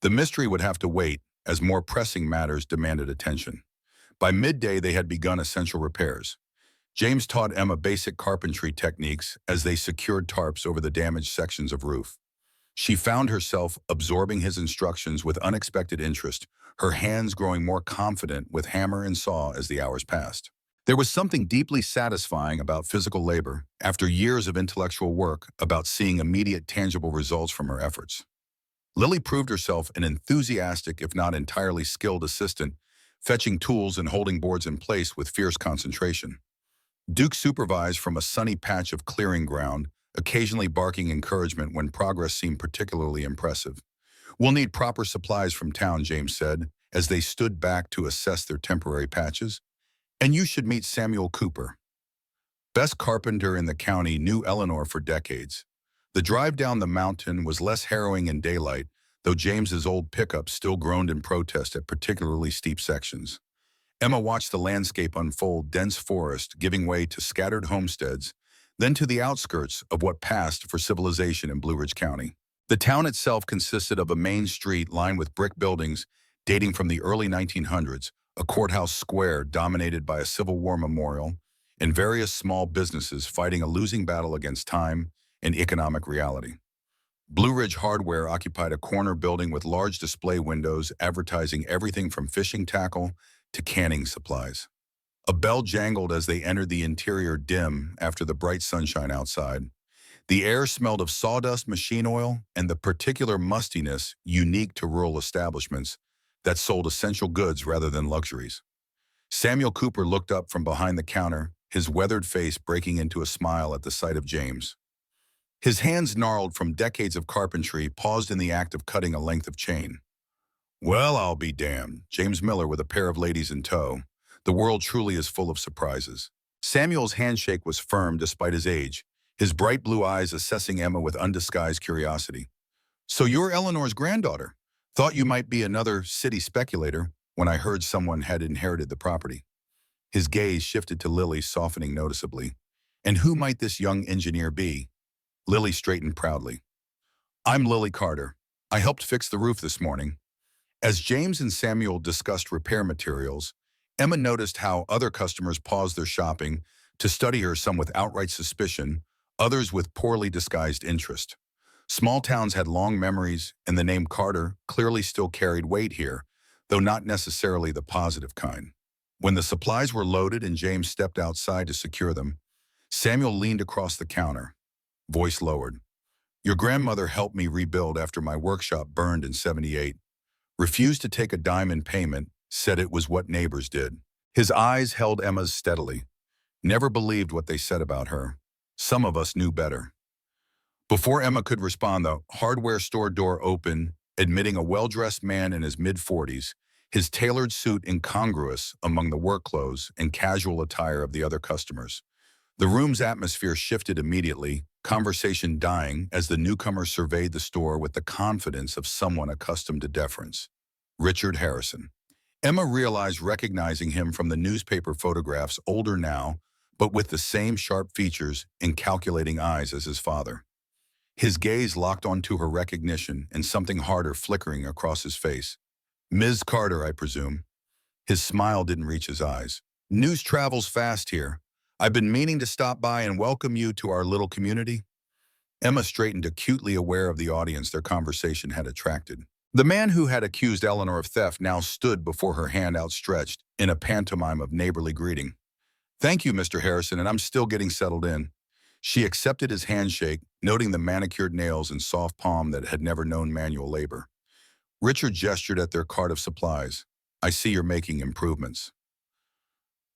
The mystery would have to wait, as more pressing matters demanded attention. By midday, they had begun essential repairs. James taught Emma basic carpentry techniques as they secured tarps over the damaged sections of roof. She found herself absorbing his instructions with unexpected interest, her hands growing more confident with hammer and saw as the hours passed. There was something deeply satisfying about physical labor, after years of intellectual work, about seeing immediate tangible results from her efforts. Lily proved herself an enthusiastic, if not entirely skilled assistant, fetching tools and holding boards in place with fierce concentration. Duke supervised from a sunny patch of clearing ground, occasionally barking encouragement when progress seemed particularly impressive. "We'll need proper supplies from town," James said, as they stood back to assess their temporary patches. "And you should meet Samuel Cooper. Best carpenter in the county, knew Eleanor for decades." The drive down the mountain was less harrowing in daylight, though James's old pickup still groaned in protest at particularly steep sections. Emma watched the landscape unfold, dense forest giving way to scattered homesteads, then to the outskirts of what passed for civilization in Blue Ridge County. The town itself consisted of a main street lined with brick buildings dating from the early 1900s, a courthouse square dominated by a Civil War memorial, and various small businesses fighting a losing battle against time and economic reality. Blue Ridge Hardware occupied a corner building with large display windows advertising everything from fishing tackle to canning supplies. A bell jangled as they entered the interior, dim after the bright sunshine outside. The air smelled of sawdust, machine oil, and the particular mustiness unique to rural establishments that sold essential goods rather than luxuries. Samuel Cooper looked up from behind the counter, his weathered face breaking into a smile at the sight of James. His hands, gnarled from decades of carpentry, paused in the act of cutting a length of chain. "Well, I'll be damned." James Miller with a pair of ladies in tow. The world truly is full of surprises. Samuel's handshake was firm despite his age, his bright blue eyes assessing Emma with undisguised curiosity. "So you're Eleanor's granddaughter. Thought you might be another city speculator when I heard someone had inherited the property." His gaze shifted to Lily, softening noticeably. "And who might this young engineer be?" Lily straightened proudly. "I'm Lily Carter. I helped fix the roof this morning." As James and Samuel discussed repair materials, Emma noticed how other customers paused their shopping to study her, some with outright suspicion, others with poorly disguised interest. Small towns had long memories, and the name Carter clearly still carried weight here, though not necessarily the positive kind. When the supplies were loaded and James stepped outside to secure them, Samuel leaned across the counter, voice lowered. "Your grandmother helped me rebuild after my workshop burned in '78. Refused to take a dime in payment, said it was what neighbors did." His eyes held Emma's steadily. "Never believed what they said about her. Some of us knew better." Before Emma could respond, the hardware store door opened, admitting a well-dressed man in his mid-40s, his tailored suit incongruous among the work clothes and casual attire of the other customers. The room's atmosphere shifted immediately, conversation dying as the newcomer surveyed the store with the confidence of someone accustomed to deference. "Richard Harrison." Emma realized recognizing him from the newspaper photographs, older now, but with the same sharp features and calculating eyes as his father. His gaze locked onto her recognition and something harder flickering across his face. "Ms. Carter, I presume." His smile didn't reach his eyes. "News travels fast here. I've been meaning to stop by and welcome you to our little community." Emma straightened, acutely aware of the audience their conversation had attracted. The man who had accused Eleanor of theft now stood before her, hand outstretched in a pantomime of neighborly greeting. "Thank you, Mr. Harrison, and I'm still getting settled in." She accepted his handshake, noting the manicured nails and soft palm that had never known manual labor. Richard gestured at their cart of supplies. "I see you're making improvements."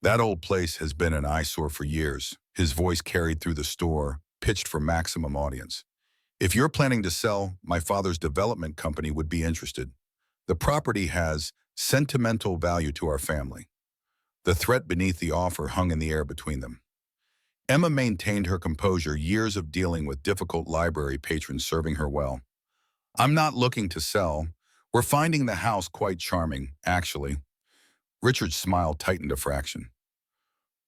"That old place has been an eyesore for years." His voice carried through the store, pitched for maximum audience. "If you're planning to sell, my father's development company would be interested. The property has sentimental value to our family." The threat beneath the offer hung in the air between them. Emma maintained her composure, years of dealing with difficult library patrons serving her well. "I'm not looking to sell. We're finding the house quite charming, actually." Richard's smile tightened a fraction.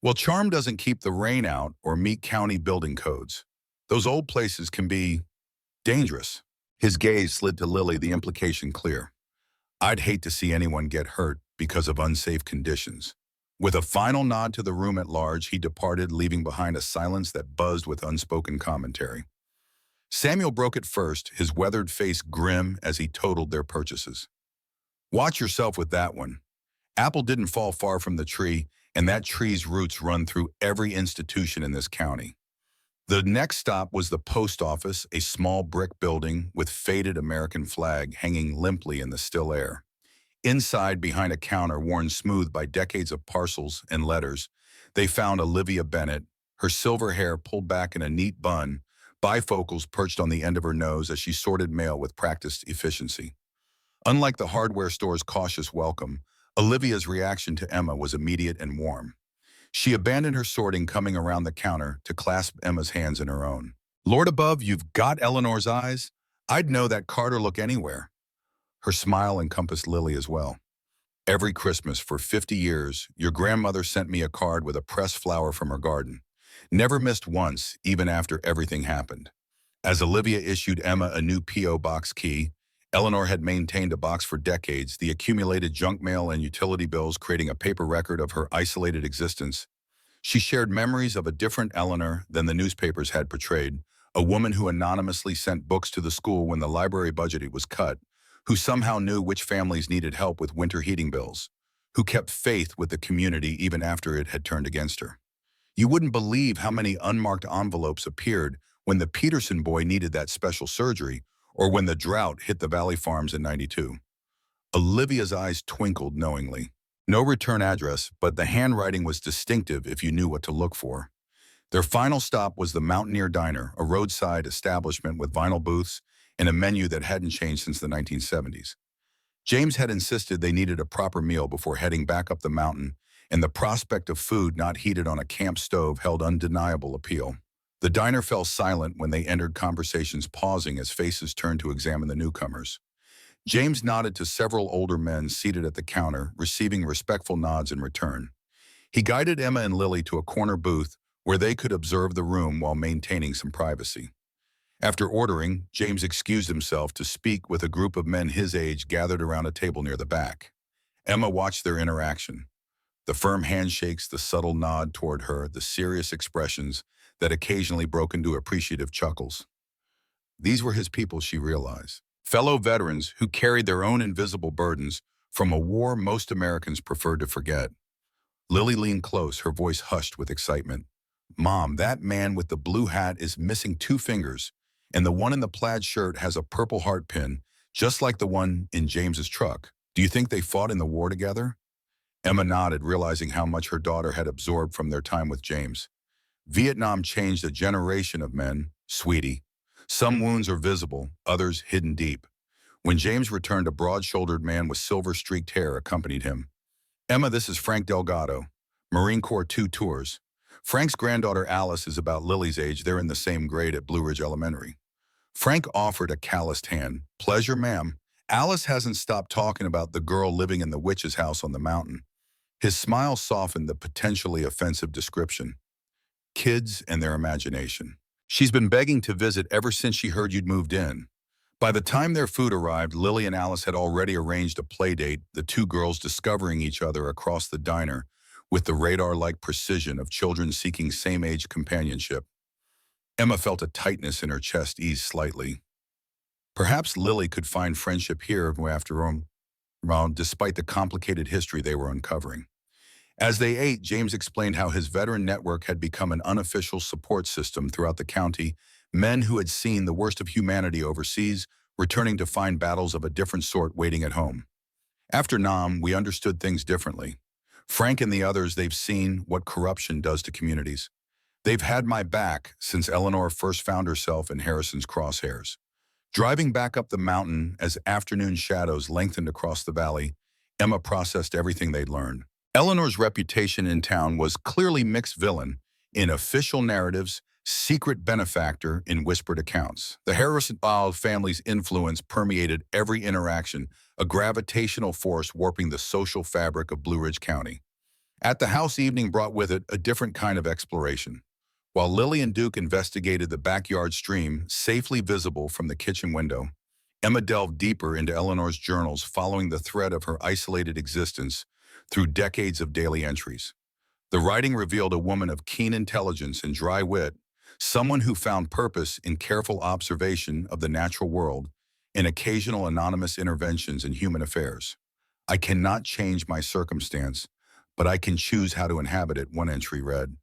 "Well, charm doesn't keep the rain out or meet county building codes. Those old places can be dangerous." His gaze slid to Lily, the implication clear. "I'd hate to see anyone get hurt because of unsafe conditions." With a final nod to the room at large, he departed, leaving behind a silence that buzzed with unspoken commentary. Samuel broke it first, his weathered face grim as he totaled their purchases. "Watch yourself with that one. Apple didn't fall far from the tree, and that tree's roots run through every institution in this county." The next stop was the post office, a small brick building with faded American flag hanging limply in the still air. Inside, behind a counter worn smooth by decades of parcels and letters, they found Olivia Bennett, her silver hair pulled back in a neat bun, bifocals perched on the end of her nose as she sorted mail with practiced efficiency. Unlike the hardware store's cautious welcome, Olivia's reaction to Emma was immediate and warm. She abandoned her sorting, coming around the counter to clasp Emma's hands in her own. "Lord above, you've got Eleanor's eyes. I'd know that Carter look anywhere." Her smile encompassed Lily as well. "Every Christmas for 50 years, your grandmother sent me a card with a pressed flower from her garden. Never missed once, even after everything happened." As Olivia issued Emma a new P.O. box key, Eleanor had maintained a box for decades, the accumulated junk mail and utility bills creating a paper record of her isolated existence. She shared memories of a different Eleanor than the newspapers had portrayed, a woman who anonymously sent books to the school when the library budget was cut, who somehow knew which families needed help with winter heating bills, who kept faith with the community even after it had turned against her. You wouldn't believe how many unmarked envelopes appeared when the Peterson boy needed that special surgery, or when the drought hit the Valley Farms in '92. Olivia's eyes twinkled knowingly. No return address, but the handwriting was distinctive if you knew what to look for. Their final stop was the Mountaineer Diner, a roadside establishment with vinyl booths and a menu that hadn't changed since the 1970s. James had insisted they needed a proper meal before heading back up the mountain, and the prospect of food not heated on a camp stove held undeniable appeal. The diner fell silent when they entered, conversations pausing as faces turned to examine the newcomers. James nodded to several older men seated at the counter, receiving respectful nods in return. He guided Emma and Lily to a corner booth where they could observe the room while maintaining some privacy. After ordering, James excused himself to speak with a group of men his age gathered around a table near the back. Emma watched their interaction. The firm handshakes, the subtle nod toward her, the serious expressions that occasionally broke into appreciative chuckles. These were his people, she realized. Fellow veterans who carried their own invisible burdens from a war most Americans preferred to forget. Lily leaned close, her voice hushed with excitement. "Mom, that man with the blue hat is missing 2 fingers, and the one in the plaid shirt has a purple heart pin, just like the one in James's truck. Do you think they fought in the war together?" Emma nodded, realizing how much her daughter had absorbed from their time with James. "Vietnam changed a generation of men, sweetie. Some wounds are visible, others hidden deep." When James returned, a broad-shouldered man with silver-streaked hair accompanied him. "Emma, this is Frank Delgado, Marine Corps 2 tours. Frank's granddaughter Alice is about Lily's age. They're in the same grade at Blue Ridge Elementary." Frank offered a calloused hand. "Pleasure, ma'am." Alice hasn't stopped talking about the girl living in the witch's house on the mountain. His smile softened the potentially offensive description. Kids and their imagination. She's been begging to visit ever since she heard you'd moved in. By the time their food arrived, Lily and Alice had already arranged a play date, the two girls discovering each other across the diner with the radar-like precision of children seeking same-age companionship. Emma felt a tightness in her chest ease slightly. Perhaps Lily could find friendship here after all, despite the complicated history they were uncovering. As they ate, James explained how his veteran network had become an unofficial support system throughout the county, men who had seen the worst of humanity overseas, returning to find battles of a different sort waiting at home. After Nam, we understood things differently. Frank and the others, they've seen what corruption does to communities. They've had my back since Eleanor first found herself in Harrison's crosshairs. Driving back up the mountain as afternoon shadows lengthened across the valley, Emma processed everything they'd learned. Eleanor's reputation in town was clearly mixed villain in official narratives, secret benefactor in whispered accounts. The Harrison family's influence permeated every interaction, a gravitational force warping the social fabric of Blue Ridge County. At the house, evening brought with it a different kind of exploration. While Lily and Duke investigated the backyard stream, safely visible from the kitchen window, Emma delved deeper into Eleanor's journals, following the thread of her isolated existence through decades of daily entries. The writing revealed a woman of keen intelligence and dry wit, someone who found purpose in careful observation of the natural world and occasional anonymous interventions in human affairs. I cannot change my circumstance, but I can choose how to inhabit it, one entry read.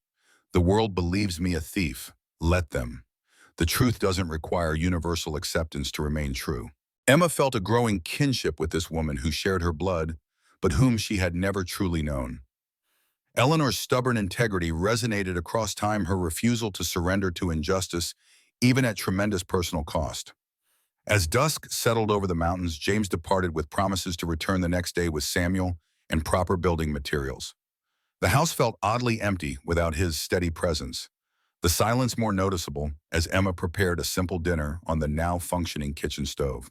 The world believes me a thief. Let them. The truth doesn't require universal acceptance to remain true. Emma felt a growing kinship with this woman who shared her blood, but whom she had never truly known. Eleanor's stubborn integrity resonated across time, her refusal to surrender to injustice, even at tremendous personal cost. As dusk settled over the mountains, James departed with promises to return the next day with Samuel and proper building materials. The house felt oddly empty without his steady presence, the silence more noticeable as Emma prepared a simple dinner on the now functioning kitchen stove.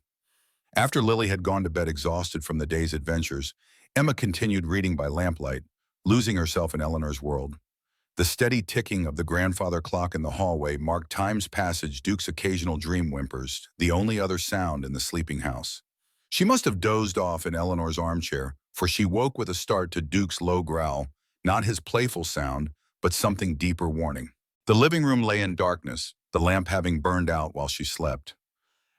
After Lily had gone to bed exhausted from the day's adventures, Emma continued reading by lamplight, losing herself in Eleanor's world. The steady ticking of the grandfather clock in the hallway marked time's passage, Duke's occasional dream whimpers, the only other sound in the sleeping house. She must have dozed off in Eleanor's armchair, for she woke with a start to Duke's low growl, not his playful sound, but something deeper warning. The living room lay in darkness, the lamp having burned out while she slept.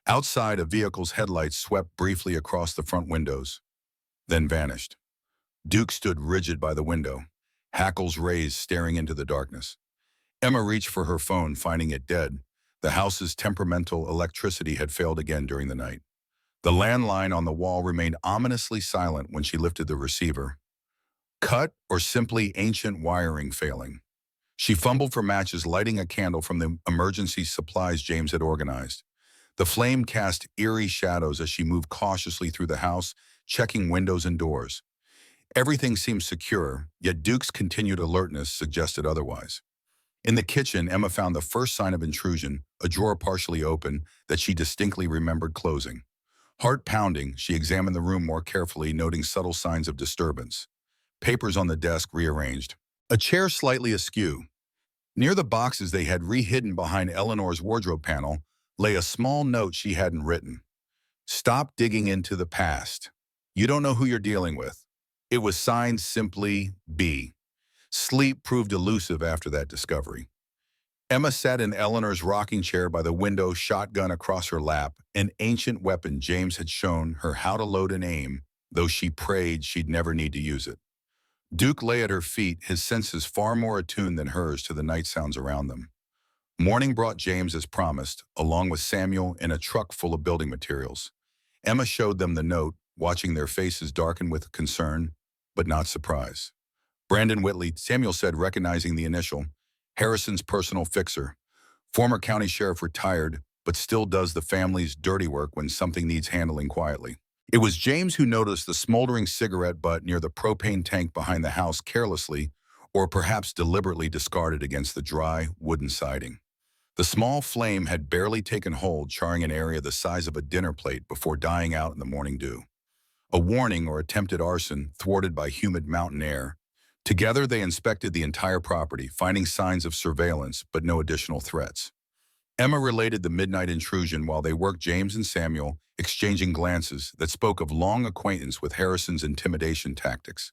Outside, a vehicle's headlights swept briefly across the front windows, then vanished. Duke stood rigid by the window, hackles raised, staring into the darkness. Emma reached for her phone, finding it dead. The house's temperamental electricity had failed again during the night. The landline on the wall remained ominously silent when she lifted the receiver. Cut or simply ancient wiring failing. She fumbled for matches, lighting a candle from the emergency supplies James had organized. The flame cast eerie shadows as she moved cautiously through the house, checking windows and doors. Everything seemed secure, yet Duke's continued alertness suggested otherwise. In the kitchen, Emma found the first sign of intrusion, a drawer partially open that she distinctly remembered closing. Heart pounding, she examined the room more carefully, noting subtle signs of disturbance. Papers on the desk rearranged. A chair slightly askew. Near the boxes they had re-hidden behind Eleanor's wardrobe panel lay a small note she hadn't written. Stop digging into the past. You don't know who you're dealing with. It was signed simply B. Sleep proved elusive after that discovery. Emma sat in Eleanor's rocking chair by the window, shotgun across her lap, an ancient weapon James had shown her how to load and aim, though she prayed she'd never need to use it. Duke lay at her feet, his senses far more attuned than hers to the night sounds around them. Morning brought James as promised, along with Samuel in a truck full of building materials. Emma showed them the note, watching their faces darken with concern, but not surprise. Brandon Whitley, Samuel said, recognizing the initial. Harrison's personal fixer. Former county sheriff, retired, but still does the family's dirty work when something needs handling quietly. It was James who noticed the smoldering cigarette butt near the propane tank behind the house, carelessly, or perhaps deliberately discarded against the dry, wooden siding. The small flame had barely taken hold, charring an area the size of a dinner plate before dying out in the morning dew. A warning or attempted arson, thwarted by humid mountain air. Together, they inspected the entire property, finding signs of surveillance but no additional threats. Emma related the midnight intrusion while they worked James and Samuel, exchanging glances that spoke of long acquaintance with Harrison's intimidation tactics.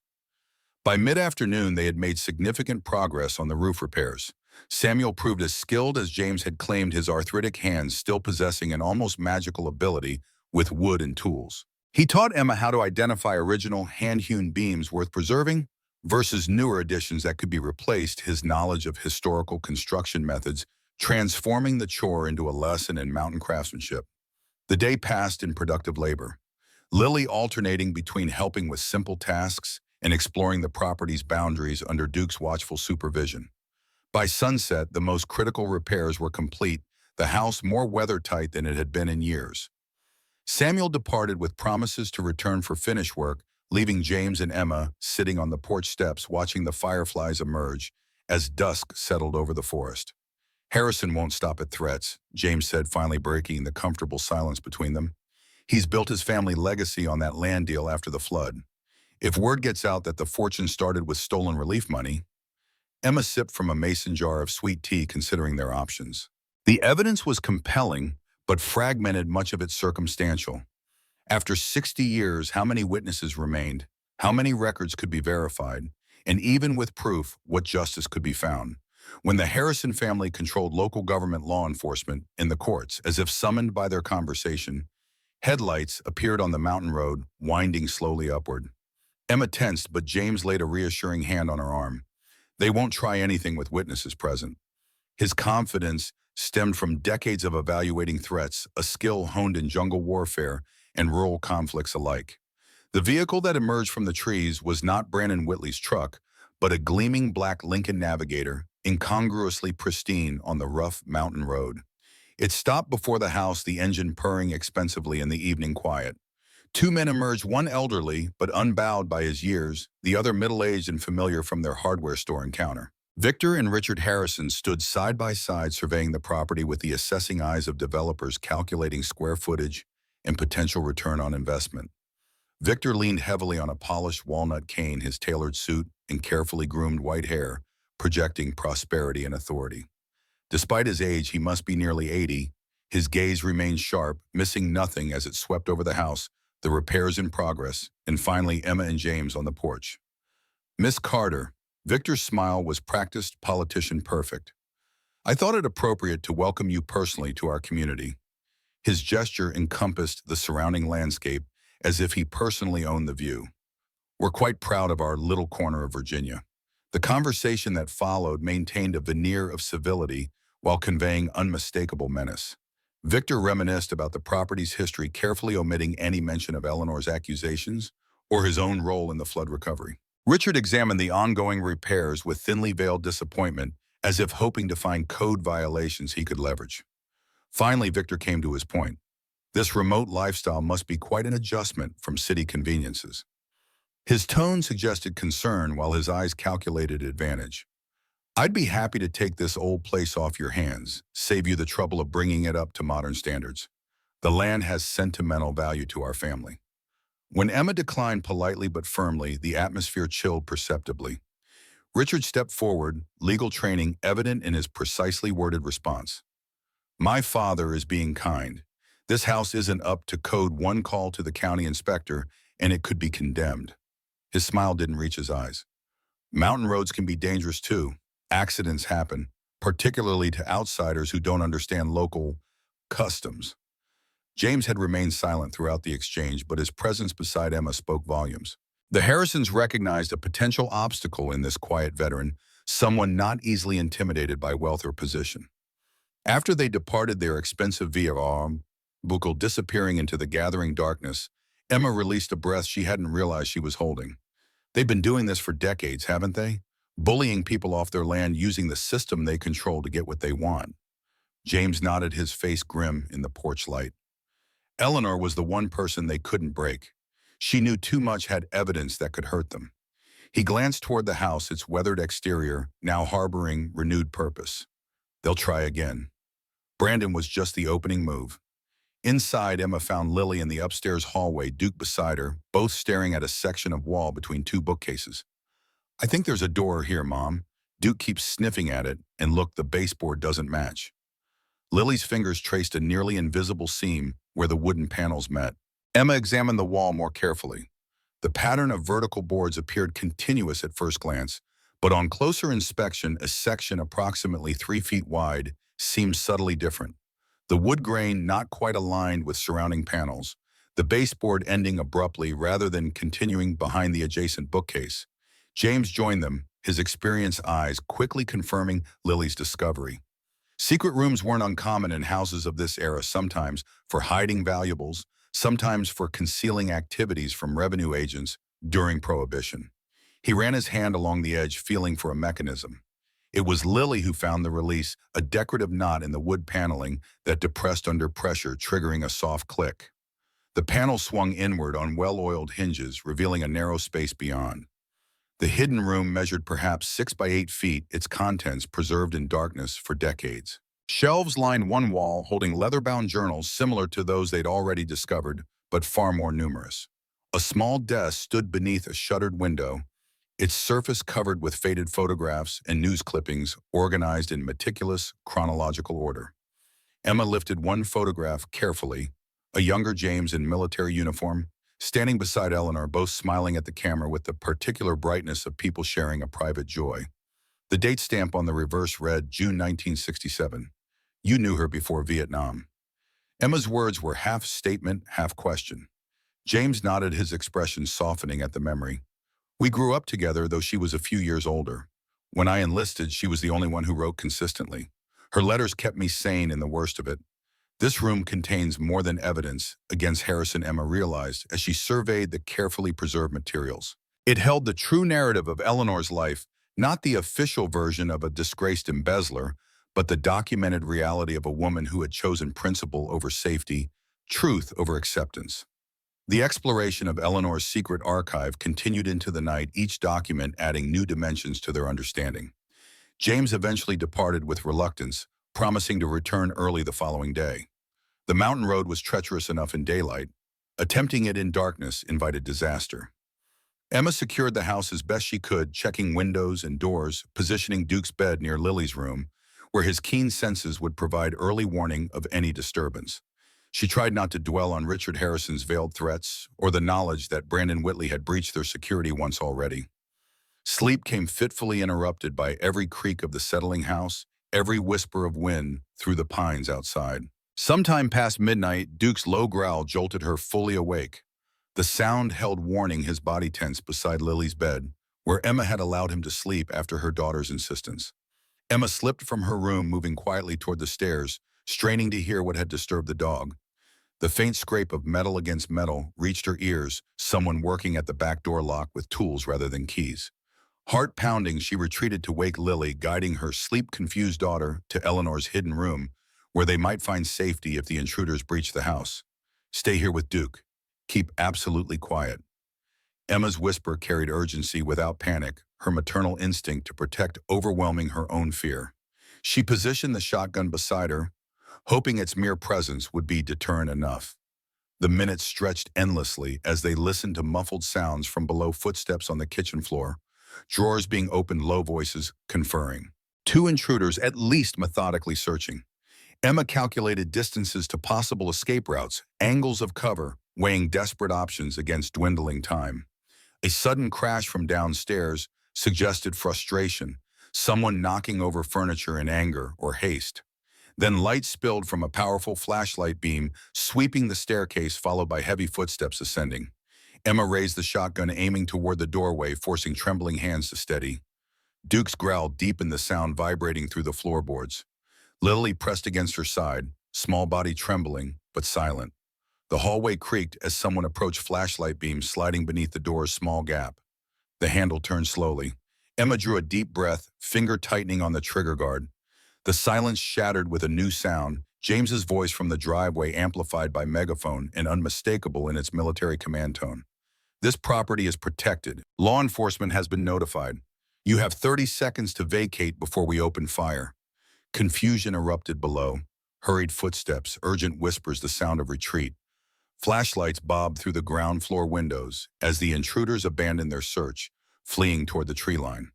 By mid-afternoon, they had made significant progress on the roof repairs. Samuel proved as skilled as James had claimed, his arthritic hands still possessing an almost magical ability with wood and tools. He taught Emma how to identify original hand-hewn beams worth preserving versus newer additions that could be replaced, his knowledge of historical construction methods transforming the chore into a lesson in mountain craftsmanship. The day passed in productive labor, Lily alternating between helping with simple tasks and exploring the property's boundaries under Duke's watchful supervision. By sunset, the most critical repairs were complete, the house more weather-tight than it had been in years. Samuel departed with promises to return for finish work, leaving James and Emma sitting on the porch steps watching the fireflies emerge as dusk settled over the forest. Harrison won't stop at threats, James said, finally breaking the comfortable silence between them. He's built his family legacy on that land deal after the flood. If word gets out that the fortune started with stolen relief money. Emma sipped from a mason jar of sweet tea, considering their options. The evidence was compelling, but fragmented, much of it circumstantial. After 60 years, how many witnesses remained? How many records could be verified? And even with proof, what justice could be found? When the Harrison family controlled local government law enforcement in the courts, as if summoned by their conversation, headlights appeared on the mountain road, winding slowly upward. Emma tensed, but James laid a reassuring hand on her arm. They won't try anything with witnesses present. His confidence stemmed from decades of evaluating threats, a skill honed in jungle warfare and rural conflicts alike. The vehicle that emerged from the trees was not Brandon Whitley's truck, but a gleaming black Lincoln Navigator, incongruously pristine on the rough mountain road. It stopped before the house, the engine purring expensively in the evening quiet. Two men emerged, one elderly but unbowed by his years, the other middle-aged and familiar from their hardware store encounter. Victor and Richard Harrison stood side by side, surveying the property with the assessing eyes of developers calculating square footage and potential return on investment. Victor leaned heavily on a polished walnut cane, his tailored suit and carefully groomed white hair projecting prosperity and authority. Despite his age, he must be nearly 80. His gaze remained sharp, missing nothing as it swept over the house, the repairs in progress, and finally Emma and James on the porch. Miss Carter, Victor's smile was practiced, politician perfect. I thought it appropriate to welcome you personally to our community. His gesture encompassed the surrounding landscape as if he personally owned the view. We're quite proud of our little corner of Virginia. The conversation that followed maintained a veneer of civility while conveying unmistakable menace. Victor reminisced about the property's history, carefully omitting any mention of Eleanor's accusations or his own role in the flood recovery. Richard examined the ongoing repairs with thinly veiled disappointment, as if hoping to find code violations he could leverage. Finally, Victor came to his point. This remote lifestyle must be quite an adjustment from city conveniences. His tone suggested concern while his eyes calculated advantage. I'd be happy to take this old place off your hands, save you the trouble of bringing it up to modern standards. The land has sentimental value to our family. When Emma declined politely but firmly, the atmosphere chilled perceptibly. Richard stepped forward, legal training evident in his precisely worded response. My father is being kind. This house isn't up to code. One call to the county inspector, and it could be condemned. His smile didn't reach his eyes. Mountain roads can be dangerous too. Accidents happen, particularly to outsiders who don't understand local customs. James had remained silent throughout the exchange, but his presence beside Emma spoke volumes. The Harrisons recognized a potential obstacle in this quiet veteran, someone not easily intimidated by wealth or position. After they departed, their expensive vehicle disappearing into the gathering darkness, Emma released a breath she hadn't realized she was holding. They've been doing this for decades, haven't they? Bullying people off their land, using the system they control to get what they want. James nodded, his face grim in the porch light. Eleanor was the one person they couldn't break. She knew too much, had evidence that could hurt them. He glanced toward the house, its weathered exterior, now harboring renewed purpose. They'll try again. Brandon was just the opening move. Inside, Emma found Lily in the upstairs hallway, Duke beside her, both staring at a section of wall between two bookcases. "I think there's a door here, Mom." Duke keeps sniffing at it, and look, the baseboard doesn't match. Lily's fingers traced a nearly invisible seam where the wooden panels met. Emma examined the wall more carefully. The pattern of vertical boards appeared continuous at first glance, but on closer inspection, a section approximately 3 feet wide seemed subtly different. The wood grain not quite aligned with surrounding panels, the baseboard ending abruptly rather than continuing behind the adjacent bookcase. James joined them, his experienced eyes quickly confirming Lily's discovery. Secret rooms weren't uncommon in houses of this era, sometimes for hiding valuables, sometimes for concealing activities from revenue agents during Prohibition. He ran his hand along the edge, feeling for a mechanism. It was Lily who found the release, a decorative knot in the wood paneling that depressed under pressure, triggering a soft click. The panel swung inward on well-oiled hinges, revealing a narrow space beyond. The hidden room measured perhaps 6 by 8 feet, its contents preserved in darkness for decades. Shelves lined one wall, holding leather-bound journals similar to those they'd already discovered, but far more numerous. A small desk stood beneath a shuttered window, its surface covered with faded photographs and news clippings organized in meticulous, chronological order. Emma lifted one photograph carefully, a younger James in military uniform, standing beside Eleanor, both smiling at the camera with the particular brightness of people sharing a private joy. The date stamp on the reverse read June 1967. "You knew her before Vietnam." Emma's words were half statement, half question. James nodded, his expression softening at the memory. "We grew up together, though she was a few years older. When I enlisted, she was the only one who wrote consistently. Her letters kept me sane in the worst of it." This room contains more than evidence against Harrison, Emma realized as she surveyed the carefully preserved materials. It held the true narrative of Eleanor's life, not the official version of a disgraced embezzler, but the documented reality of a woman who had chosen principle over safety, truth over acceptance. The exploration of Eleanor's secret archive continued into the night, each document adding new dimensions to their understanding. James eventually departed with reluctance, promising to return early the following day. The mountain road was treacherous enough in daylight. Attempting it in darkness invited disaster. Emma secured the house as best she could, checking windows and doors, positioning Duke's bed near Lily's room, where his keen senses would provide early warning of any disturbance. She tried not to dwell on Richard Harrison's veiled threats or the knowledge that Brandon Whitley had breached their security once already. Sleep came fitfully interrupted by every creak of the settling house, every whisper of wind through the pines outside. Sometime past midnight, Duke's low growl jolted her fully awake. The sound held warning, his body tense beside Lily's bed, where Emma had allowed him to sleep after her daughter's insistence. Emma slipped from her room, moving quietly toward the stairs, straining to hear what had disturbed the dog. The faint scrape of metal against metal reached her ears, someone working at the back door lock with tools rather than keys. Heart pounding, she retreated to wake Lily, guiding her sleep-confused daughter to Eleanor's hidden room, where they might find safety if the intruders breached the house. "Stay here with Duke. Keep absolutely quiet." Emma's whisper carried urgency without panic, her maternal instinct to protect overwhelming her own fear. She positioned the shotgun beside her, hoping its mere presence would be deterrent enough. The minutes stretched endlessly as they listened to muffled sounds from below, footsteps on the kitchen floor, drawers being opened, low voices conferring. Two intruders at least methodically searching. Emma calculated distances to possible escape routes, angles of cover, weighing desperate options against dwindling time. A sudden crash from downstairs suggested frustration, someone knocking over furniture in anger or haste. Then light spilled from a powerful flashlight beam, sweeping the staircase, followed by heavy footsteps ascending. Emma raised the shotgun, aiming toward the doorway, forcing trembling hands to steady. Duke's growl deepened, the sound vibrating through the floorboards. Lily pressed against her side, small body trembling, but silent. The hallway creaked as someone approached, flashlight beams sliding beneath the door's small gap. The handle turned slowly. Emma drew a deep breath, finger tightening on the trigger guard. The silence shattered with a new sound, James's voice from the driveway, amplified by megaphone and unmistakable in its military command tone. "This property is protected. Law enforcement has been notified. You have 30 seconds to vacate before we open fire." Confusion erupted below. Hurried footsteps, urgent whispers, the sound of retreat. Flashlights bobbed through the ground floor windows as the intruders abandoned their search, fleeing toward the tree line.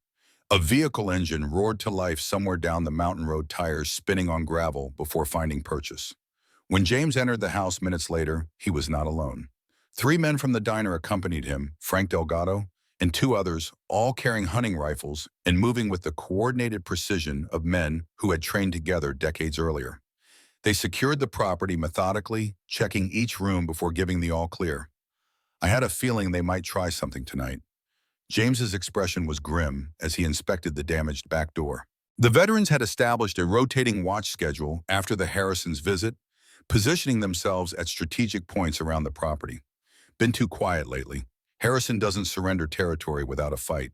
A vehicle engine roared to life somewhere down the mountain road, tires spinning on gravel before finding purchase. When James entered the house minutes later, he was not alone. Three men from the diner accompanied him, Frank Delgado, and two others, all carrying hunting rifles and moving with the coordinated precision of men who had trained together decades earlier. They secured the property methodically, checking each room before giving the all-clear. I had a feeling they might try something tonight. James's expression was grim as he inspected the damaged back door. The veterans had established a rotating watch schedule after the Harrisons' visit, positioning themselves at strategic points around the property. Been too quiet lately. Harrison doesn't surrender territory without a fight.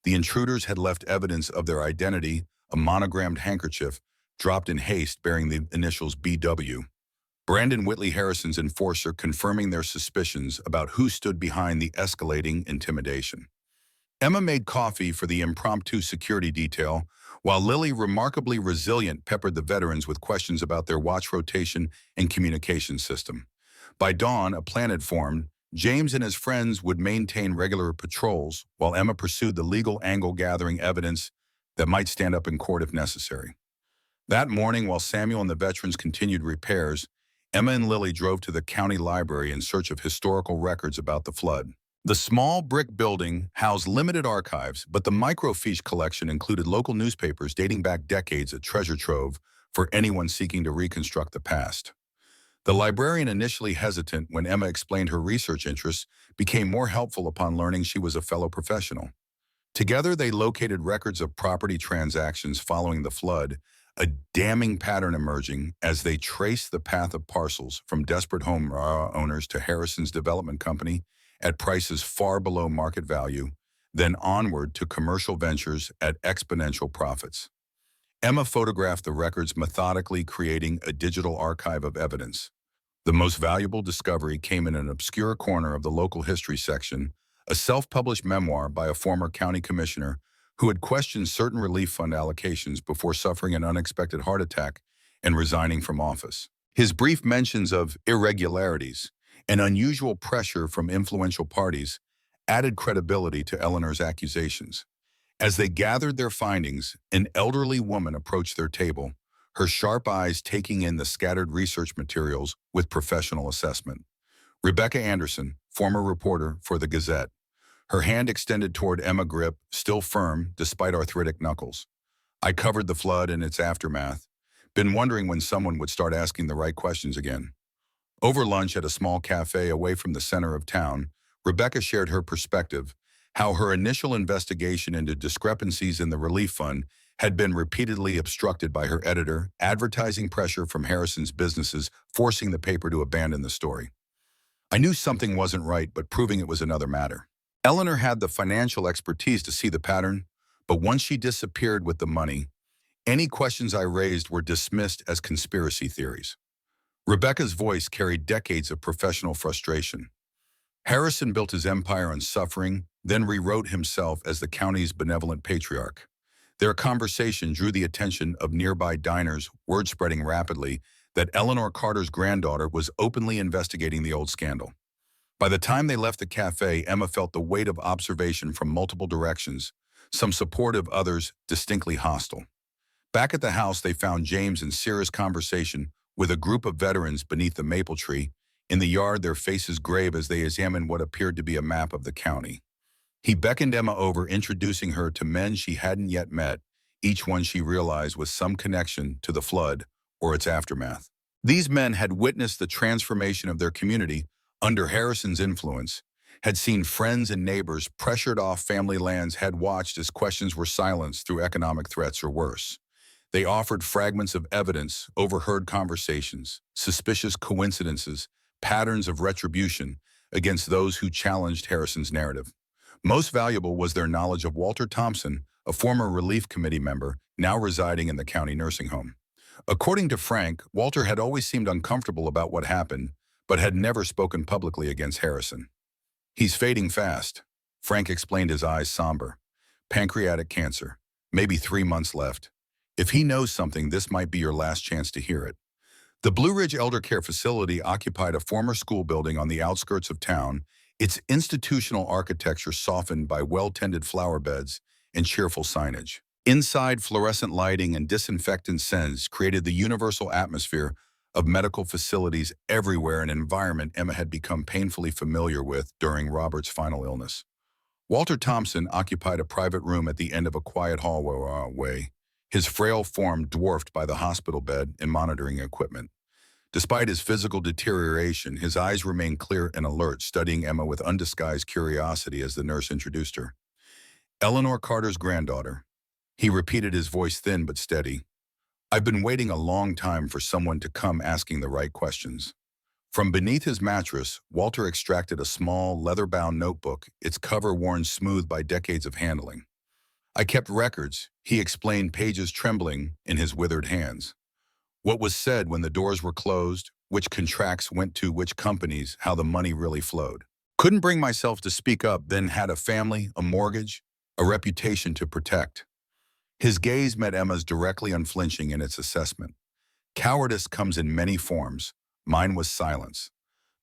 The intruders had left evidence of their identity, a monogrammed handkerchief, dropped in haste bearing the initials BW. Brandon Whitley, Harrison's enforcer, confirming their suspicions about who stood behind the escalating intimidation. Emma made coffee for the impromptu security detail, while Lily, remarkably resilient, peppered the veterans with questions about their watch rotation and communication system. By dawn, a plan had formed. James and his friends would maintain regular patrols, while Emma pursued the legal angle, gathering evidence that might stand up in court if necessary. That morning, while Samuel and the veterans continued repairs, Emma and Lily drove to the county library in search of historical records about the flood. The small brick building housed limited archives, but the microfiche collection included local newspapers dating back decades, a treasure trove for anyone seeking to reconstruct the past. The librarian, initially hesitant when Emma explained her research interests, became more helpful upon learning she was a fellow professional. Together, they located records of property transactions following the flood, a damning pattern emerging as they traced the path of parcels from desperate home owners to Harrison's development company at prices far below market value, then onward to commercial ventures at exponential profits. Emma photographed the records methodically, creating a digital archive of evidence. The most valuable discovery came in an obscure corner of the local history section, a self-published memoir by a former county commissioner who had questioned certain relief fund allocations before suffering an unexpected heart attack and resigning from office. His brief mentions of irregularities and unusual pressure from influential parties added credibility to Eleanor's accusations. As they gathered their findings, an elderly woman approached their table, her sharp eyes taking in the scattered research materials with professional assessment. Rebecca Anderson, former reporter for the Gazette, her hand extended toward Emma, grip still firm despite arthritic knuckles. I covered the flood and its aftermath. Been wondering when someone would start asking the right questions again. Over lunch at a small cafe away from the center of town, Rebecca shared her perspective, how her initial investigation into discrepancies in the relief fund had been repeatedly obstructed by her editor, advertising pressure from Harrison's businesses forcing the paper to abandon the story. I knew something wasn't right, but proving it was another matter. Eleanor had the financial expertise to see the pattern, but once she disappeared with the money, any questions I raised were dismissed as conspiracy theories. Rebecca's voice carried decades of professional frustration. Harrison built his empire on suffering, then rewrote himself as the county's benevolent patriarch. Their conversation drew the attention of nearby diners, word spreading rapidly that Eleanor Carter's granddaughter was openly investigating the old scandal. By the time they left the cafe, Emma felt the weight of observation from multiple directions, some supportive, others distinctly hostile. Back at the house, they found James in serious conversation with a group of veterans beneath the maple tree. In the yard, their faces grave as they examined what appeared to be a map of the county. He beckoned Emma over, introducing her to men she hadn't yet met, each one she realized with some connection to the flood or its aftermath. These men had witnessed the transformation of their community under Harrison's influence, had seen friends and neighbors pressured off family lands, had watched as questions were silenced through economic threats or worse. They offered fragments of evidence, overheard conversations, suspicious coincidences, patterns of retribution against those who challenged Harrison's narrative. Most valuable was their knowledge of Walter Thompson, a former relief committee member, now residing in the county nursing home. According to Frank, Walter had always seemed uncomfortable about what happened, but had never spoken publicly against Harrison. "He's fading fast," Frank explained, his eyes somber. "Pancreatic cancer. Maybe 3 months left. If he knows something, this might be your last chance to hear it." The Blue Ridge Elder Care Facility occupied a former school building on the outskirts of town, its institutional architecture softened by well-tended flower beds and cheerful signage. Inside, fluorescent lighting and disinfectant scents created the universal atmosphere of medical facilities everywhere, an environment Emma had become painfully familiar with during Robert's final illness. Walter Thompson occupied a private room at the end of a quiet hallway, his frail form dwarfed by the hospital bed and monitoring equipment. Despite his physical deterioration, his eyes remained clear and alert, studying Emma with undisguised curiosity as the nurse introduced her. Eleanor Carter's granddaughter. He repeated, his voice thin but steady. I've been waiting a long time for someone to come asking the right questions. From beneath his mattress, Walter extracted a small, leather-bound notebook, its cover worn smooth by decades of handling. I kept records, he explained, pages trembling in his withered hands. What was said when the doors were closed, which contracts went to which companies, how the money really flowed. Couldn't bring myself to speak up, then had a family, a mortgage, a reputation to protect. His gaze met Emma's directly, unflinching in its assessment. Cowardice comes in many forms. Mine was silence.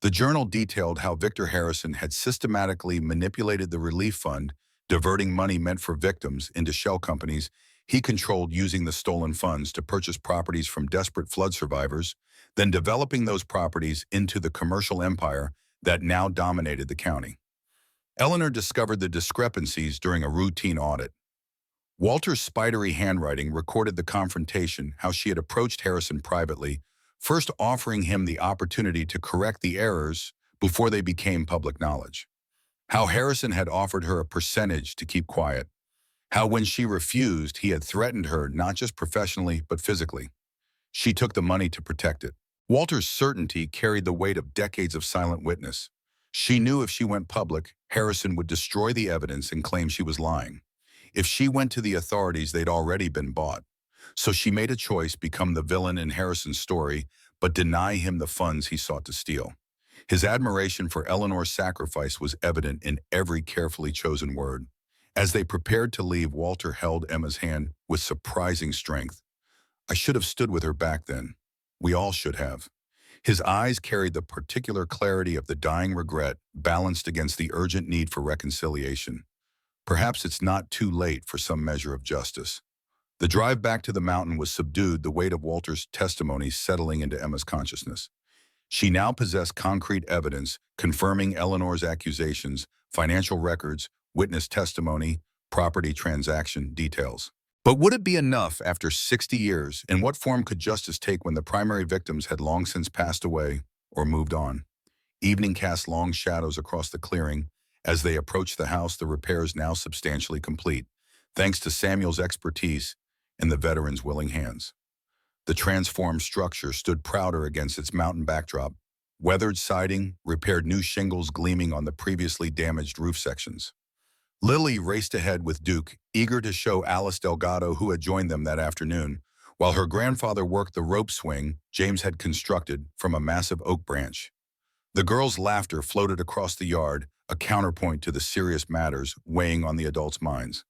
The journal detailed how Victor Harrison had systematically manipulated the relief fund, diverting money meant for victims into shell companies he controlled, using the stolen funds to purchase properties from desperate flood survivors, then developing those properties into the commercial empire that now dominated the county. Eleanor discovered the discrepancies during a routine audit. Walter's spidery handwriting recorded the confrontation, how she had approached Harrison privately, first offering him the opportunity to correct the errors before they became public knowledge. How Harrison had offered her a percentage to keep quiet. How when she refused, he had threatened her not just professionally but physically. She took the money to protect it. Walter's certainty carried the weight of decades of silent witness. She knew if she went public, Harrison would destroy the evidence and claim she was lying. If she went to the authorities, they'd already been bought. So she made a choice: become the villain in Harrison's story, but deny him the funds he sought to steal. His admiration for Eleanor's sacrifice was evident in every carefully chosen word. As they prepared to leave, Walter held Emma's hand with surprising strength. I should have stood with her back then. We all should have. His eyes carried the particular clarity of the dying regret, balanced against the urgent need for reconciliation. Perhaps it's not too late for some measure of justice. The drive back to the mountain was subdued, the weight of Walter's testimony settling into Emma's consciousness. She now possessed concrete evidence confirming Eleanor's accusations, financial records, witness testimony, property transaction details. But would it be enough after 60 years? And what form could justice take when the primary victims had long since passed away or moved on? Evening cast long shadows across the clearing. As they approached the house, the repairs now substantially complete, thanks to Samuel's expertise and the veteran's willing hands. The transformed structure stood prouder against its mountain backdrop, weathered siding, repaired new shingles gleaming on the previously damaged roof sections. Lily raced ahead with Duke, eager to show Alice Delgado, who had joined them that afternoon, while her grandfather worked the rope swing James had constructed from a massive oak branch. The girls' laughter floated across the yard, a counterpoint to the serious matters weighing on the adults' minds.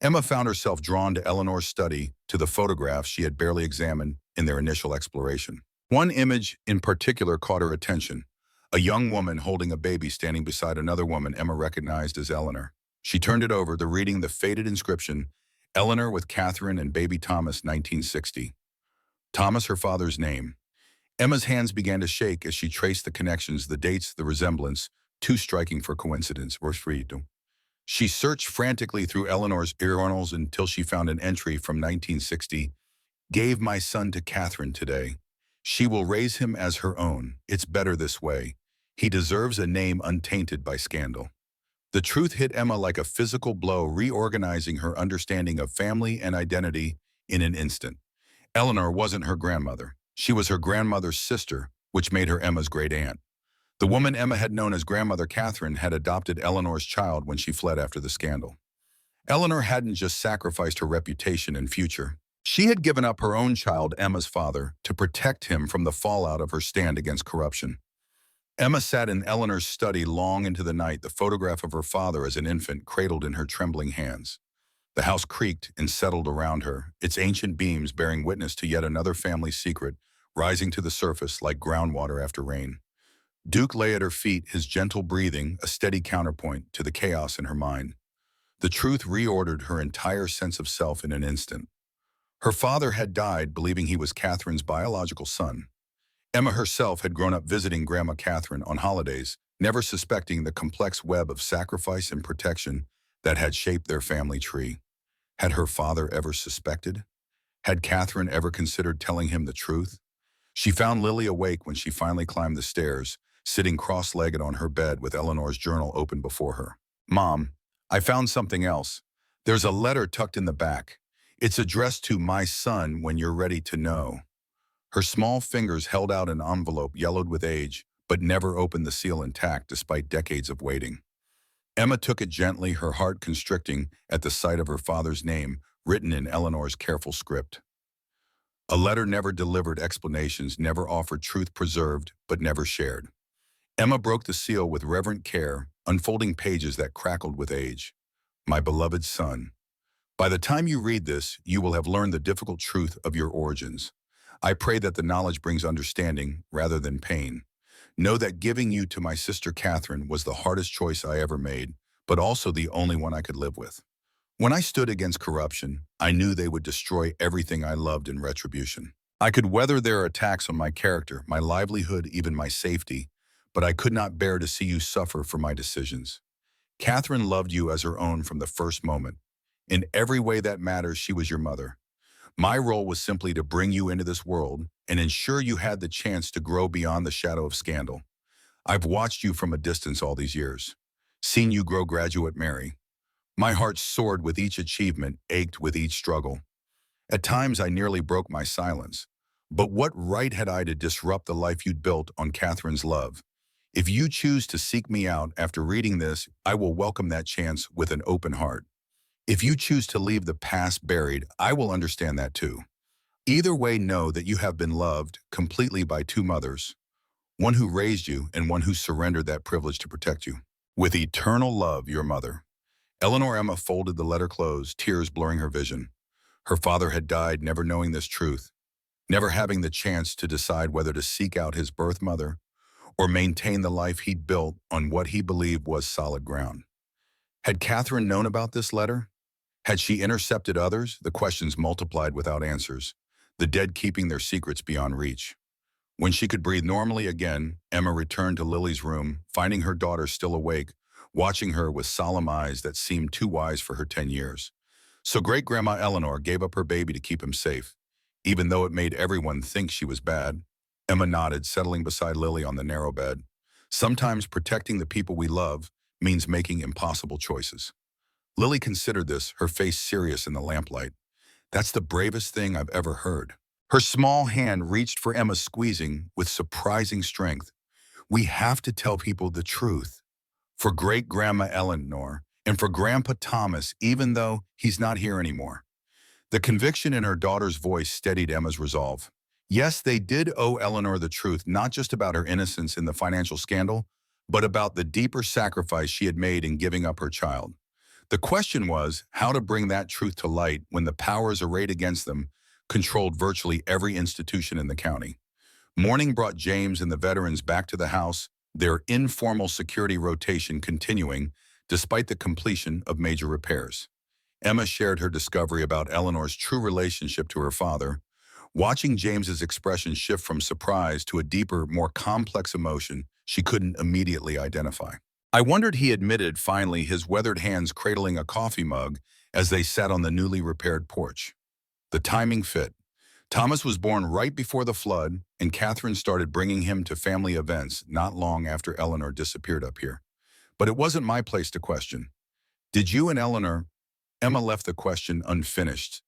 Emma found herself drawn to Eleanor's study, to the photographs she had barely examined in their initial exploration. One image in particular caught her attention: a young woman holding a baby standing beside another woman Emma recognized as Eleanor. She turned it over, reading the faded inscription, Eleanor with Catherine and baby Thomas, 1960. Thomas, her father's name. Emma's hands began to shake as she traced the connections, the dates, the resemblance, too striking for coincidence. She searched frantically through Eleanor's journals until she found an entry from 1960. Gave my son to Catherine today. She will raise him as her own. It's better this way. He deserves a name untainted by scandal. The truth hit Emma like a physical blow, reorganizing her understanding of family and identity in an instant. Eleanor wasn't her grandmother. She was her grandmother's sister, which made her Emma's great aunt. The woman Emma had known as Grandmother Catherine had adopted Eleanor's child when she fled after the scandal. Eleanor hadn't just sacrificed her reputation and future. She had given up her own child, Emma's father, to protect him from the fallout of her stand against corruption. Emma sat in Eleanor's study long into the night, the photograph of her father as an infant cradled in her trembling hands. The house creaked and settled around her, its ancient beams bearing witness to yet another family secret rising to the surface like groundwater after rain. Duke lay at her feet, his gentle breathing a steady counterpoint to the chaos in her mind. The truth reordered her entire sense of self in an instant. Her father had died believing he was Catherine's biological son. Emma herself had grown up visiting Grandma Catherine on holidays, never suspecting the complex web of sacrifice and protection that had shaped their family tree. Had her father ever suspected? Had Catherine ever considered telling him the truth? She found Lily awake when she finally climbed the stairs, sitting cross-legged on her bed with Eleanor's journal open before her. "Mom, I found something else. There's a letter tucked in the back. It's addressed to my son when you're ready to know." Her small fingers held out an envelope yellowed with age, but never opened the seal intact despite decades of waiting. Emma took it gently, her heart constricting at the sight of her father's name written in Eleanor's careful script. A letter never delivered explanations, never offered truth preserved, but never shared. Emma broke the seal with reverent care, unfolding pages that crackled with age. "My beloved son, by the time you read this, you will have learned the difficult truth of your origins. I pray that the knowledge brings understanding rather than pain. Know that giving you to my sister Catherine was the hardest choice I ever made, but also the only one I could live with. When I stood against corruption, I knew they would destroy everything I loved in retribution. I could weather their attacks on my character, my livelihood, even my safety, but I could not bear to see you suffer for my decisions. Catherine loved you as her own from the first moment. In every way that matters, she was your mother. My role was simply to bring you into this world and ensure you had the chance to grow beyond the shadow of scandal. I've watched you from a distance all these years, seen you grow graduate Mary. My heart soared with each achievement, ached with each struggle. At times I nearly broke my silence. But what right had I to disrupt the life you'd built on Catherine's love? If you choose to seek me out after reading this, I will welcome that chance with an open heart. If you choose to leave the past buried, I will understand that too. Either way, know that you have been loved completely by two mothers, one who raised you and one who surrendered that privilege to protect you. With eternal love, your mother." Eleanor Emma folded the letter closed, tears blurring her vision. Her father had died never knowing this truth, never having the chance to decide whether to seek out his birth mother or maintain the life he'd built on what he believed was solid ground. Had Catherine known about this letter? Had she intercepted others? The questions multiplied without answers, the dead keeping their secrets beyond reach. When she could breathe normally again, Emma returned to Lily's room, finding her daughter still awake, watching her with solemn eyes that seemed too wise for her 10 years. So great-grandma Eleanor gave up her baby to keep him safe, even though it made everyone think she was bad. Emma nodded, settling beside Lily on the narrow bed. Sometimes protecting the people we love means making impossible choices. Lily considered this, her face serious in the lamplight. "That's the bravest thing I've ever heard." Her small hand reached for Emma's, squeezing with surprising strength. "We have to tell people the truth. For great-grandma Eleanor, and for Grandpa Thomas, even though he's not here anymore." The conviction in her daughter's voice steadied Emma's resolve. Yes, they did owe Eleanor the truth, not just about her innocence in the financial scandal, but about the deeper sacrifice she had made in giving up her child. The question was how to bring that truth to light when the powers arrayed against them controlled virtually every institution in the county. Morning brought James and the veterans back to the house, their informal security rotation continuing despite the completion of major repairs. Emma shared her discovery about Eleanor's true relationship to her father, watching James's expression shift from surprise to a deeper, more complex emotion she couldn't immediately identify. I wondered, he admitted finally, his weathered hands cradling a coffee mug as they sat on the newly repaired porch. The timing fit. Thomas was born right before the flood, and Catherine started bringing him to family events not long after Eleanor disappeared up here. But it wasn't my place to question. "Did you and Eleanor—" Emma left the question unfinished,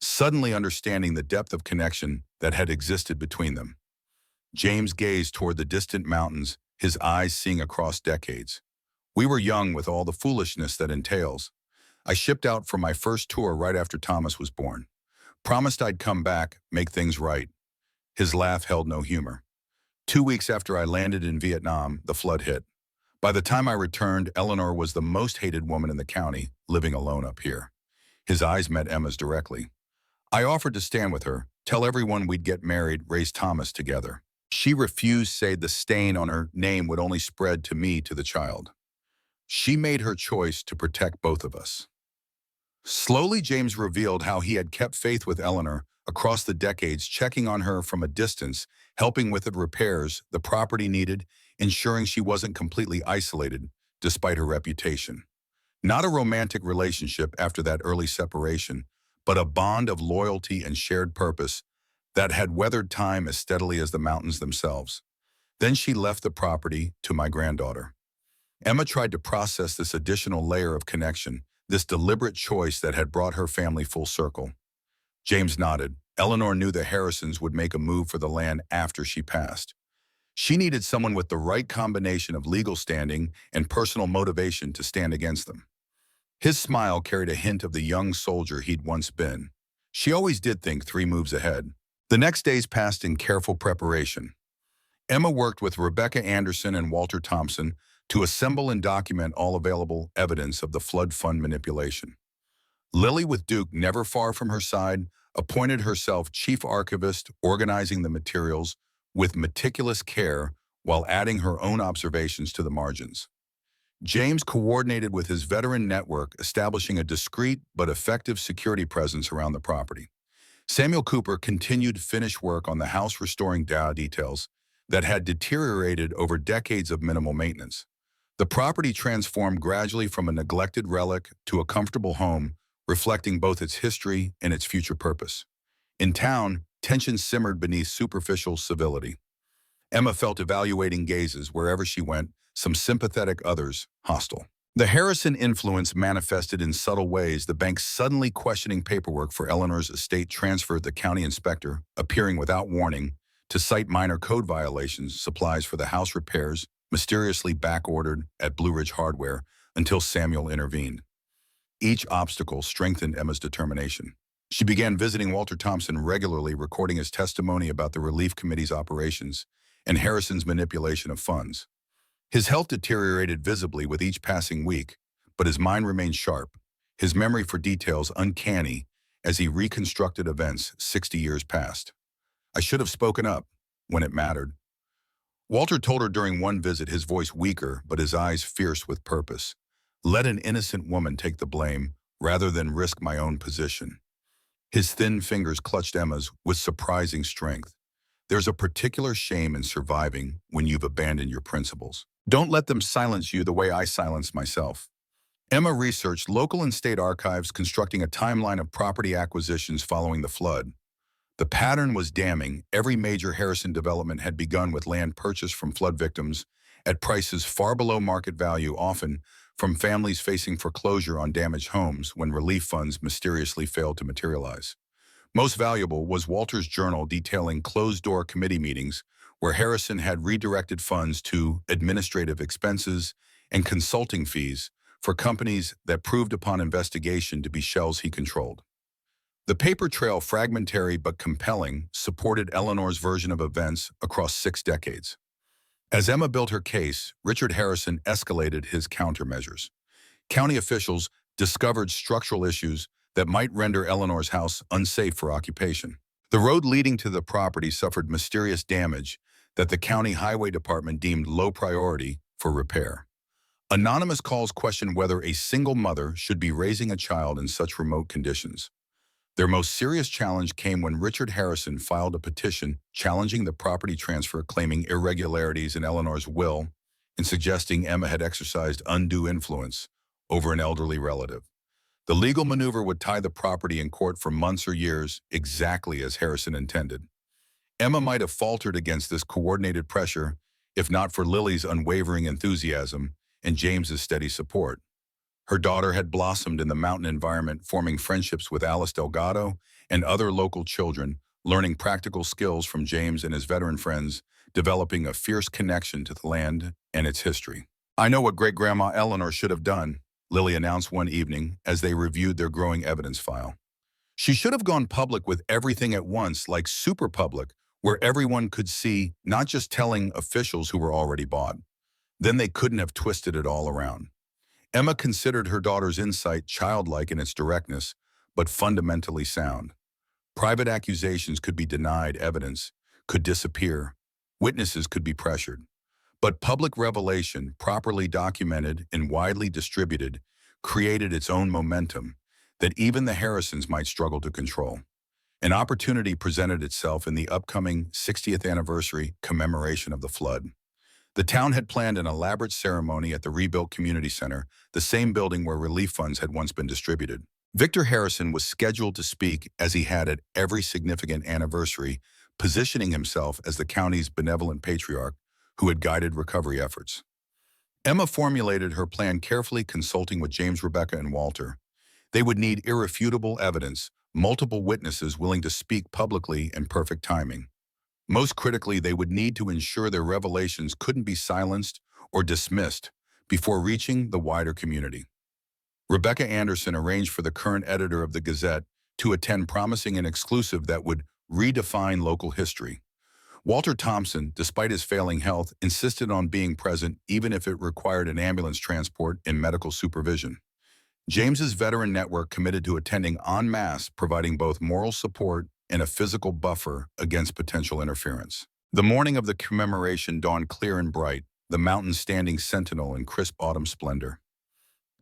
suddenly understanding the depth of connection that had existed between them. James gazed toward the distant mountains, his eyes seeing across decades. "We were young with all the foolishness that entails. I shipped out for my first tour right after Thomas was born. Promised I'd come back, make things right." His laugh held no humor. 2 weeks after I landed in Vietnam, the flood hit. By the time I returned, Eleanor was the most hated woman in the county, living alone up here. His eyes met Emma's directly. I offered to stand with her, tell everyone we'd get married, raise Thomas together. She refused, say the stain on her name would only spread to me, to the child. She made her choice to protect both of us. Slowly, James revealed how he had kept faith with Eleanor across the decades, checking on her from a distance, helping with the repairs the property needed, ensuring she wasn't completely isolated despite her reputation. Not a romantic relationship after that early separation, but a bond of loyalty and shared purpose that had weathered time as steadily as the mountains themselves. Then she left the property to my granddaughter. Emma tried to process this additional layer of connection, this deliberate choice that had brought her family full circle. James nodded. Eleanor knew the Harrisons would make a move for the land after she passed. She needed someone with the right combination of legal standing and personal motivation to stand against them. His smile carried a hint of the young soldier he'd once been. She always did think 3 moves ahead. The next days passed in careful preparation. Emma worked with Rebecca Anderson and Walter Thompson to assemble and document all available evidence of the flood fund manipulation. Lily, with Duke never far from her side, appointed herself chief archivist, organizing the materials with meticulous care while adding her own observations to the margins. James coordinated with his veteran network, establishing a discreet but effective security presence around the property. Samuel Cooper continued finish work on the house, restoring details that had deteriorated over decades of minimal maintenance. The property transformed gradually from a neglected relic to a comfortable home, reflecting both its history and its future purpose. In town, tension simmered beneath superficial civility. Emma felt evaluating gazes wherever she went, some sympathetic, others hostile. The Harrison influence manifested in subtle ways. The bank suddenly questioning paperwork for Eleanor's estate transferred, the county inspector appearing without warning to cite minor code violations, supplies for the house repairs mysteriously back-ordered at Blue Ridge Hardware until Samuel intervened. Each obstacle strengthened Emma's determination. She began visiting Walter Thompson regularly, recording his testimony about the Relief Committee's operations and Harrison's manipulation of funds. His health deteriorated visibly with each passing week, but his mind remained sharp, his memory for details uncanny as he reconstructed events 60 years past. I should have spoken up when it mattered. Walter told her during one visit, his voice weaker but his eyes fierce with purpose. Let an innocent woman take the blame rather than risk my own position. His thin fingers clutched Emma's with surprising strength. There's a particular shame in surviving when you've abandoned your principles. Don't let them silence you the way I silenced myself. Emma researched local and state archives, constructing a timeline of property acquisitions following the flood. The pattern was damning. Every major Harrison development had begun with land purchased from flood victims at prices far below market value, often from families facing foreclosure on damaged homes when relief funds mysteriously failed to materialize. Most valuable was Walter's journal detailing closed-door committee meetings where Harrison had redirected funds to administrative expenses and consulting fees for companies that proved upon investigation to be shells he controlled. The paper trail, fragmentary but compelling, supported Eleanor's version of events across 6 decades. As Emma built her case, Richard Harrison escalated his countermeasures. County officials discovered structural issues that might render Eleanor's house unsafe for occupation. The road leading to the property suffered mysterious damage that the county highway department deemed low priority for repair. Anonymous calls questioned whether a single mother should be raising a child in such remote conditions. Their most serious challenge came when Richard Harrison filed a petition challenging the property transfer, claiming irregularities in Eleanor's will and suggesting Emma had exercised undue influence over an elderly relative. The legal maneuver would tie the property in court for months or years, exactly as Harrison intended. Emma might have faltered against this coordinated pressure if not for Lily's unwavering enthusiasm and James's steady support. Her daughter had blossomed in the mountain environment, forming friendships with Alice Delgado and other local children, learning practical skills from James and his veteran friends, developing a fierce connection to the land and its history. I know what Great-Grandma Eleanor should have done, Lily announced one evening as they reviewed their growing evidence file. She should have gone public with everything at once, like super public, where everyone could see, not just telling officials who were already bought. Then they couldn't have twisted it all around. Emma considered her daughter's insight childlike in its directness, but fundamentally sound. Private accusations could be denied, evidence could disappear, witnesses could be pressured. But public revelation, properly documented and widely distributed, created its own momentum that even the Harrisons might struggle to control. An opportunity presented itself in the upcoming 60th anniversary commemoration of the flood. The town had planned an elaborate ceremony at the rebuilt community center, the same building where relief funds had once been distributed. Victor Harrison was scheduled to speak as he had at every significant anniversary, positioning himself as the county's benevolent patriarch who had guided recovery efforts. Emma formulated her plan carefully, consulting with James, Rebecca, and Walter. They would need irrefutable evidence, multiple witnesses willing to speak publicly, and perfect timing. Most critically, they would need to ensure their revelations couldn't be silenced or dismissed before reaching the wider community. Rebecca Anderson arranged for the current editor of the Gazette to attend, promising an exclusive that would redefine local history. Walter Thompson, despite his failing health, insisted on being present even if it required an ambulance transport and medical supervision. James's veteran network committed to attending en masse, providing both moral support and a physical buffer against potential interference. The morning of the commemoration dawned clear and bright, the mountains standing sentinel in crisp autumn splendor.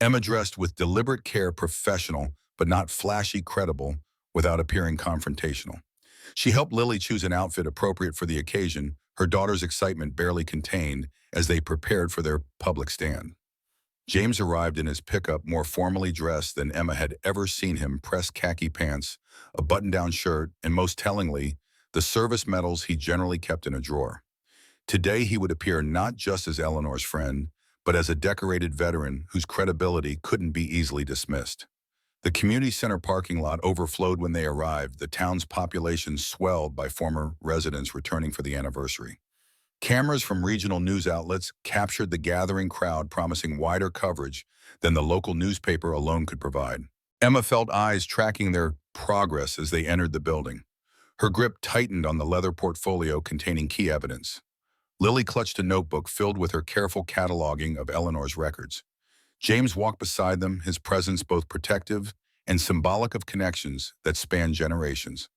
Emma dressed with deliberate care, professional, but not flashy, credible, without appearing confrontational. She helped Lily choose an outfit appropriate for the occasion, her daughter's excitement barely contained as they prepared for their public stand. James arrived in his pickup more formally dressed than Emma had ever seen him, pressed khaki pants, a button-down shirt, and most tellingly, the service medals he generally kept in a drawer. Today he would appear not just as Eleanor's friend, but as a decorated veteran whose credibility couldn't be easily dismissed. The community center parking lot overflowed when they arrived, the town's population swelled by former residents returning for the anniversary. Cameras from regional news outlets captured the gathering crowd, promising wider coverage than the local newspaper alone could provide. Emma felt eyes tracking their progress as they entered the building. Her grip tightened on the leather portfolio containing key evidence. Lily clutched a notebook filled with her careful cataloging of Eleanor's records. James walked beside them, his presence both protective and symbolic of connections that spanned generations.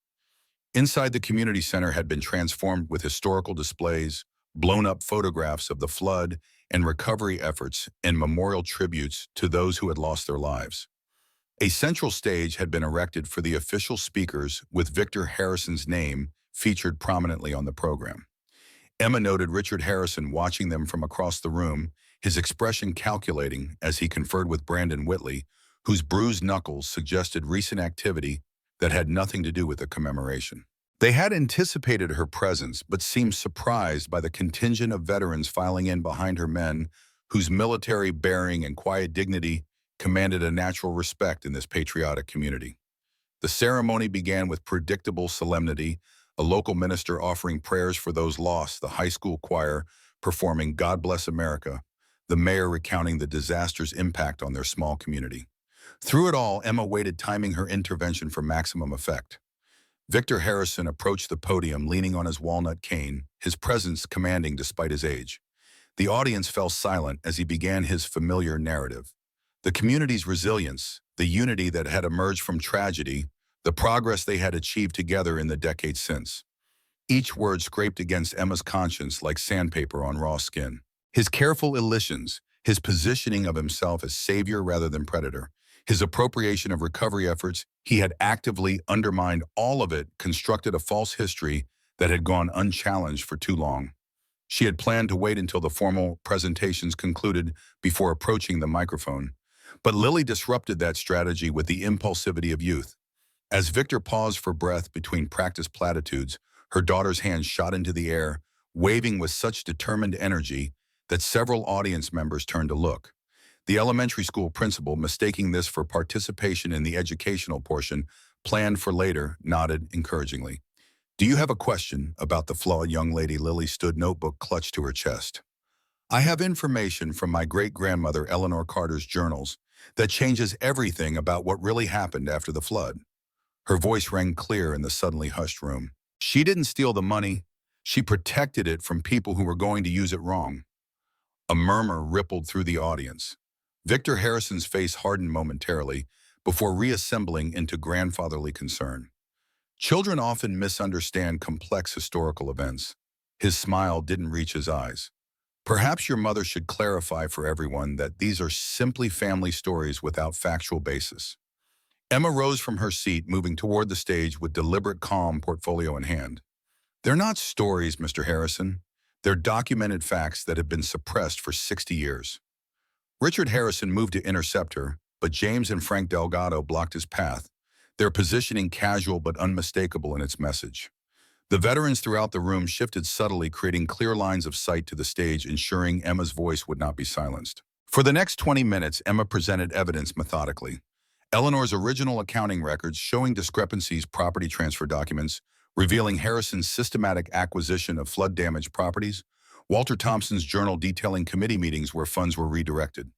Inside, the community center had been transformed with historical displays, blown-up photographs of the flood and recovery efforts, and memorial tributes to those who had lost their lives. A central stage had been erected for the official speakers, with Victor Harrison's name featured prominently on the program. Emma noted Richard Harrison watching them from across the room, his expression calculating as he conferred with Brandon Whitley, whose bruised knuckles suggested recent activity that had nothing to do with the commemoration. They had anticipated her presence, but seemed surprised by the contingent of veterans filing in behind her, men whose military bearing and quiet dignity commanded a natural respect in this patriotic community. The ceremony began with predictable solemnity, a local minister offering prayers for those lost, the high school choir performing God Bless America, the mayor recounting the disaster's impact on their small community. Through it all, Emma waited, timing her intervention for maximum effect. Victor Harrison approached the podium leaning on his walnut cane, his presence commanding despite his age. The audience fell silent as he began his familiar narrative. The community's resilience, the unity that had emerged from tragedy, the progress they had achieved together in the decades since. Each word scraped against Emma's conscience like sandpaper on raw skin. His careful elisions, his positioning of himself as savior rather than predator, his appropriation of recovery efforts, he had actively undermined all of it, constructed a false history that had gone unchallenged for too long. She had planned to wait until the formal presentations concluded before approaching the microphone, but Lily disrupted that strategy with the impulsivity of youth. As Victor paused for breath between practiced platitudes, her daughter's hand shot into the air, waving with such determined energy that several audience members turned to look. The elementary school principal, mistaking this for participation in the educational portion planned for later, nodded encouragingly. "Do you have a question about the flawed young lady?" Lily stood, notebook clutched to her chest. "I have information from my great-grandmother Eleanor Carter's journals that changes everything about what really happened after the flood." Her voice rang clear in the suddenly hushed room. "She didn't steal the money. She protected it from people who were going to use it wrong." A murmur rippled through the audience. Victor Harrison's face hardened momentarily before reassembling into grandfatherly concern. Children often misunderstand complex historical events. His smile didn't reach his eyes. Perhaps your mother should clarify for everyone that these are simply family stories without factual basis. Emma rose from her seat, moving toward the stage with deliberate calm, portfolio in hand. They're not stories, Mr. Harrison. They're documented facts that have been suppressed for 60 years. Richard Harrison moved to intercept her, but James and Frank Delgado blocked his path, their positioning casual but unmistakable in its message. The veterans throughout the room shifted subtly, creating clear lines of sight to the stage, ensuring Emma's voice would not be silenced. For the next 20 minutes, Emma presented evidence methodically. Eleanor's original accounting records showing discrepancies, property transfer documents, revealing Harrison's systematic acquisition of flood-damaged properties, Walter Thompson's journal detailing committee meetings where funds were redirected.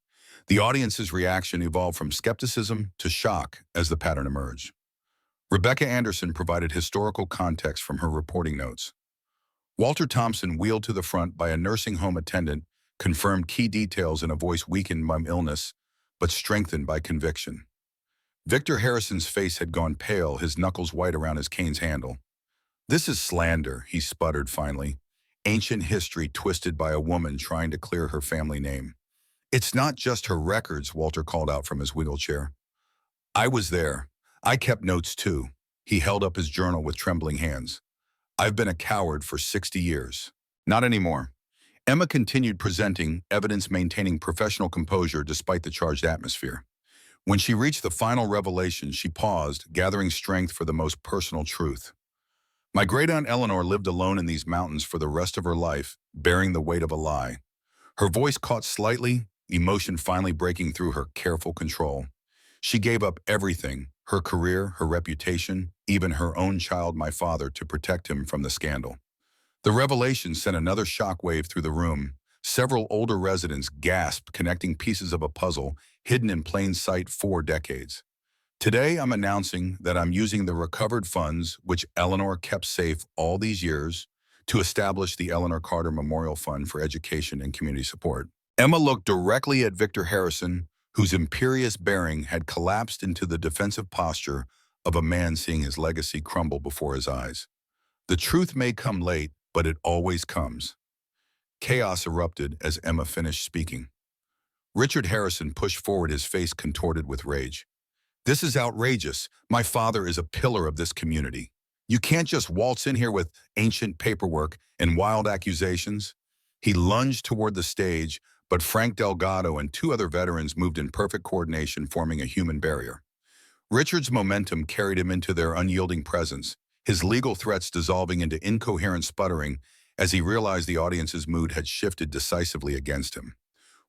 The audience's reaction evolved from skepticism to shock as the pattern emerged. Rebecca Anderson provided historical context from her reporting notes. Walter Thompson, wheeled to the front by a nursing home attendant, confirmed key details in a voice weakened by illness, but strengthened by conviction. Victor Harrison's face had gone pale, his knuckles white around his cane's handle. "This is slander," he sputtered finally. "Ancient history twisted by a woman trying to clear her family name." "It's not just her records," Walter called out from his wheelchair. "I was there. I kept notes too." He held up his journal with trembling hands. "I've been a coward for 60 years. Not anymore." Emma continued presenting evidence, maintaining professional composure despite the charged atmosphere. When she reached the final revelation, she paused, gathering strength for the most personal truth. "My great-aunt Eleanor lived alone in these mountains for the rest of her life, bearing the weight of a lie." Her voice caught slightly, emotion finally breaking through her careful control. "She gave up everything, her career, her reputation, even her own child, my father, to protect him from the scandal." The revelation sent another shockwave through the room. Several older residents gasped, connecting pieces of a puzzle hidden in plain sight 4 decades. "Today, I'm announcing that I'm using the recovered funds, which Eleanor kept safe all these years, to establish the Eleanor Carter Memorial Fund for Education and Community Support." Emma looked directly at Victor Harrison, whose imperious bearing had collapsed into the defensive posture of a man seeing his legacy crumble before his eyes. "The truth may come late, but it always comes." Chaos erupted as Emma finished speaking. Richard Harrison pushed forward, his face contorted with rage. "This is outrageous. My father is a pillar of this community. You can't just waltz in here with ancient paperwork and wild accusations." He lunged toward the stage, but Frank Delgado and 2 other veterans moved in perfect coordination, forming a human barrier. Richard's momentum carried him into their unyielding presence, his legal threats dissolving into incoherent sputtering as he realized the audience's mood had shifted decisively against him.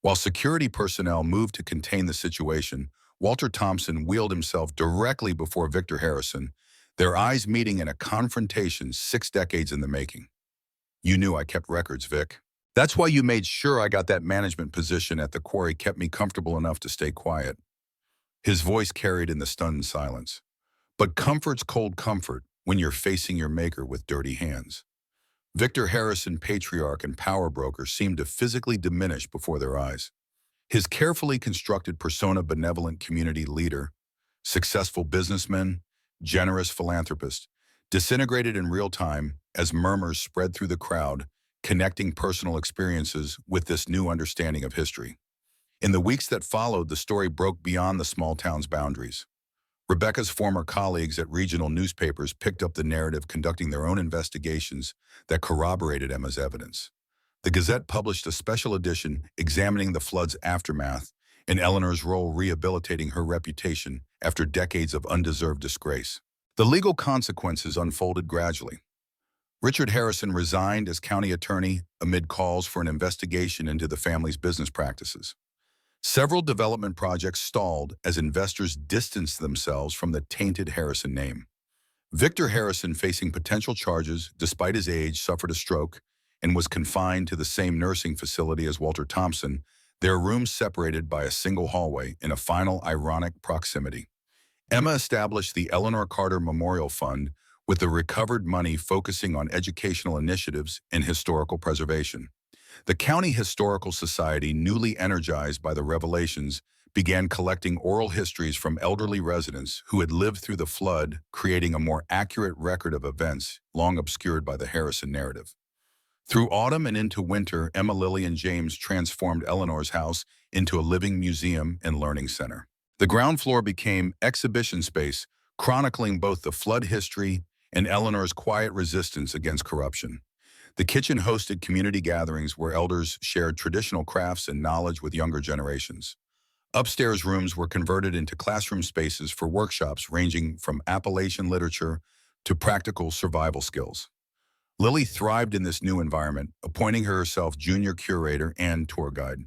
While security personnel moved to contain the situation, Walter Thompson wheeled himself directly before Victor Harrison, their eyes meeting in a confrontation 6 decades in the making. "You knew I kept records, Vic. That's why you made sure I got that management position at the quarry, kept me comfortable enough to stay quiet." His voice carried in the stunned silence. "But comfort's cold comfort when you're facing your maker with dirty hands." Victor Harrison, patriarch and power broker, seemed to physically diminish before their eyes. His carefully constructed persona, benevolent community leader, successful businessman, generous philanthropist, disintegrated in real time as murmurs spread through the crowd, connecting personal experiences with this new understanding of history. In the weeks that followed, the story broke beyond the small town's boundaries. Rebecca's former colleagues at regional newspapers picked up the narrative, conducting their own investigations that corroborated Emma's evidence. The Gazette published a special edition examining the flood's aftermath and Eleanor's role rehabilitating her reputation after decades of undeserved disgrace. The legal consequences unfolded gradually. Richard Harrison resigned as county attorney amid calls for an investigation into the family's business practices. Several development projects stalled as investors distanced themselves from the tainted Harrison name. Victor Harrison, facing potential charges despite his age, suffered a stroke and was confined to the same nursing facility as Walter Thompson, their rooms separated by a single hallway in a final ironic proximity. Emma established the Eleanor Carter Memorial Fund, with the recovered money focusing on educational initiatives and historical preservation. The County Historical Society, newly energized by the revelations, began collecting oral histories from elderly residents who had lived through the flood, creating a more accurate record of events long obscured by the Harrison narrative. Through autumn and into winter, Emma, Lily, and James transformed Eleanor's house into a living museum and learning center. The ground floor became exhibition space, chronicling both the flood history and Eleanor's quiet resistance against corruption. The kitchen hosted community gatherings where elders shared traditional crafts and knowledge with younger generations. Upstairs rooms were converted into classroom spaces for workshops ranging from Appalachian literature to practical survival skills. Lily thrived in this new environment, appointing herself junior curator and tour guide.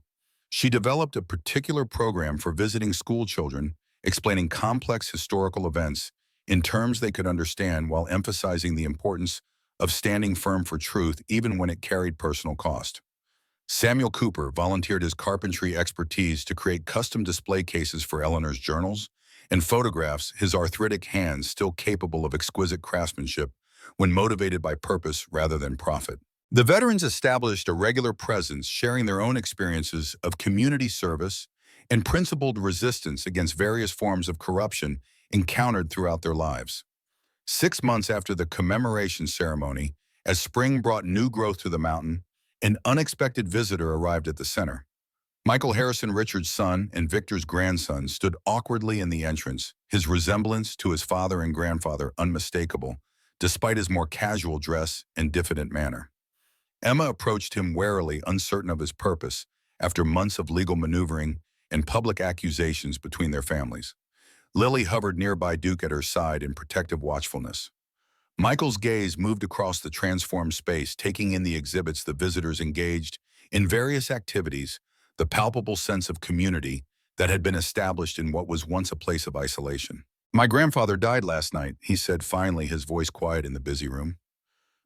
She developed a particular program for visiting school children, explaining complex historical events in terms they could understand while emphasizing the importance of standing firm for truth even when it carried personal cost. Samuel Cooper volunteered his carpentry expertise to create custom display cases for Eleanor's journals and photographs, his arthritic hands still capable of exquisite craftsmanship when motivated by purpose rather than profit. The veterans established a regular presence, sharing their own experiences of community service and principled resistance against various forms of corruption encountered throughout their lives. 6 months after the commemoration ceremony, as spring brought new growth to the mountain, an unexpected visitor arrived at the center. Michael Harrison Richards' son and Victor's grandson stood awkwardly in the entrance, his resemblance to his father and grandfather unmistakable, despite his more casual dress and diffident manner. Emma approached him warily, uncertain of his purpose, after months of legal maneuvering and public accusations between their families. Lily hovered nearby Duke at her side in protective watchfulness. Michael's gaze moved across the transformed space, taking in the exhibits the visitors engaged in various activities, the palpable sense of community that had been established in what was once a place of isolation. "My grandfather died last night," he said finally, his voice quiet in the busy room.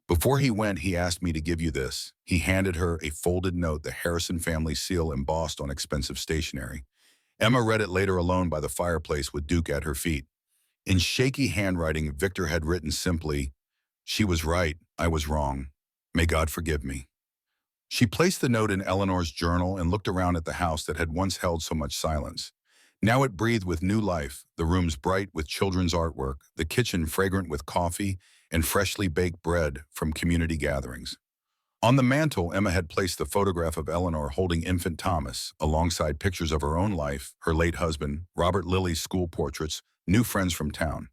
"Before he went, he asked me to give you this." He handed her a folded note, the Harrison family seal embossed on expensive stationery. Emma read it later alone by the fireplace with Duke at her feet. In shaky handwriting, Victor had written simply, "She was right, I was wrong. May God forgive me." She placed the note in Eleanor's journal and looked around at the house that had once held so much silence. Now it breathed with new life, the rooms bright with children's artwork, the kitchen fragrant with coffee and freshly baked bread from community gatherings. On the mantel, Emma had placed the photograph of Eleanor holding infant Thomas, alongside pictures of her own life, her late husband, Robert, Lily's school portraits, new friends from town.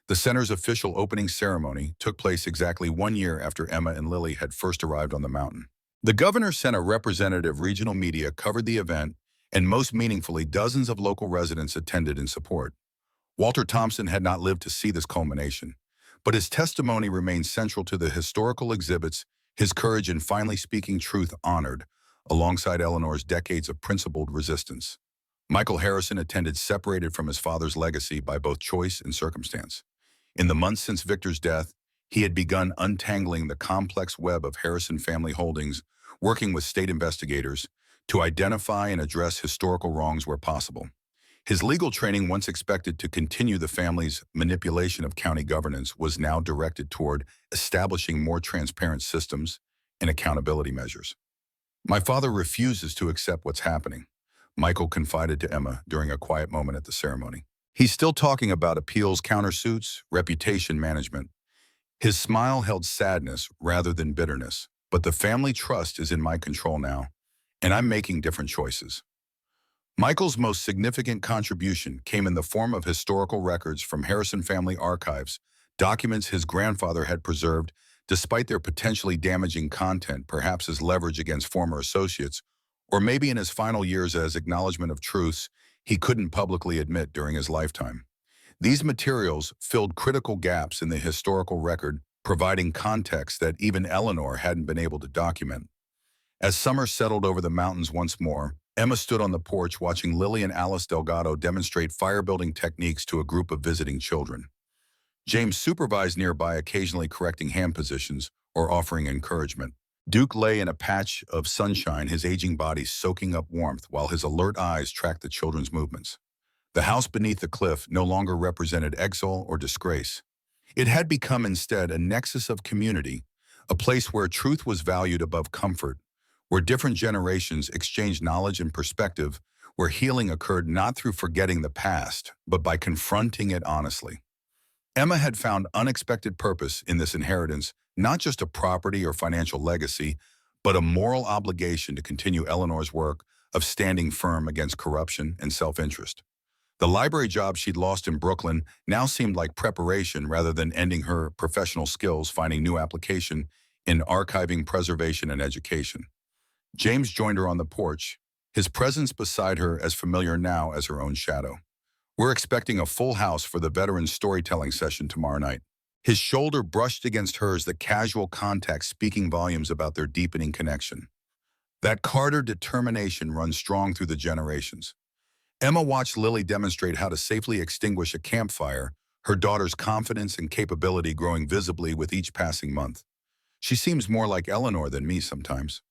The center's official opening ceremony took place exactly 1 year after Emma and Lily had first arrived on the mountain. The governor sent a representative. Regional media covered the event, and most meaningfully, dozens of local residents attended in support. Walter Thompson had not lived to see this culmination, but his testimony remained central to the historical exhibits, his courage in finally speaking truth honored, alongside Eleanor's decades of principled resistance. Michael Harrison attended, separated from his father's legacy by both choice and circumstance. In the months since Victor's death, he had begun untangling the complex web of Harrison family holdings, working with state investigators to identify and address historical wrongs where possible. His legal training, once expected to continue the family's manipulation of county governance, was now directed toward establishing more transparent systems and accountability measures. "My father refuses to accept what's happening," Michael confided to Emma during a quiet moment at the ceremony. "He's still talking about appeals, countersuits, reputation management." His smile held sadness rather than bitterness. "But the family trust is in my control now, and I'm making different choices." Michael's most significant contribution came in the form of historical records from Harrison family archives, documents his grandfather had preserved despite their potentially damaging content, perhaps as leverage against former associates, or maybe in his final years as acknowledgement of truths he couldn't publicly admit during his lifetime. These materials filled critical gaps in the historical record, providing context that even Eleanor hadn't been able to document. As summer settled over the mountains once more, Emma stood on the porch watching Lily and Alice Delgado demonstrate fire-building techniques to a group of visiting children. James supervised nearby, occasionally correcting hand positions or offering encouragement. Duke lay in a patch of sunshine, his aging body soaking up warmth while his alert eyes tracked the children's movements. The house beneath the cliff no longer represented exile or disgrace. It had become instead a nexus of community, a place where truth was valued above comfort, where different generations exchanged knowledge and perspective, where healing occurred not through forgetting the past, but by confronting it honestly. Emma had found unexpected purpose in this inheritance, not just a property or financial legacy, but a moral obligation to continue Eleanor's work of standing firm against corruption and self-interest. The library job she'd lost in Brooklyn now seemed like preparation rather than ending her professional skills, finding new application in archiving, preservation, and education. James joined her on the porch, his presence beside her as familiar now as her own shadow. We're expecting a full house for the veteran's storytelling session tomorrow night. His shoulder brushed against hers, the casual contact speaking volumes about their deepening connection. That Carter determination runs strong through the generations. Emma watched Lily demonstrate how to safely extinguish a campfire, her daughter's confidence and capability growing visibly with each passing month. She seems more like Eleanor than me sometimes.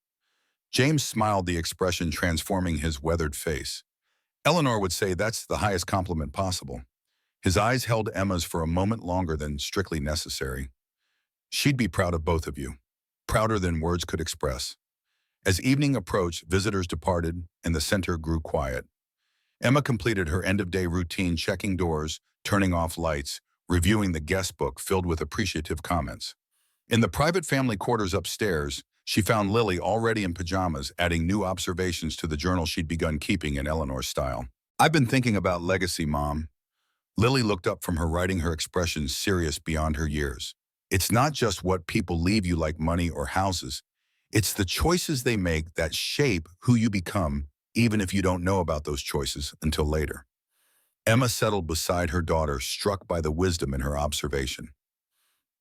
James smiled, the expression transforming his weathered face. Eleanor would say that's the highest compliment possible. His eyes held Emma's for a moment longer than strictly necessary. She'd be proud of both of you, prouder than words could express. As evening approached, visitors departed, and the center grew quiet. Emma completed her end-of-day routine, checking doors, turning off lights, reviewing the guest book filled with appreciative comments. In the private family quarters upstairs, she found Lily already in pajamas, adding new observations to the journal she'd begun keeping in Eleanor's style. "I've been thinking about legacy, Mom." Lily looked up from her writing, her expression serious beyond her years. "It's not just what people leave you like money or houses. It's the choices they make that shape who you become, even if you don't know about those choices until later." Emma settled beside her daughter, struck by the wisdom in her observation.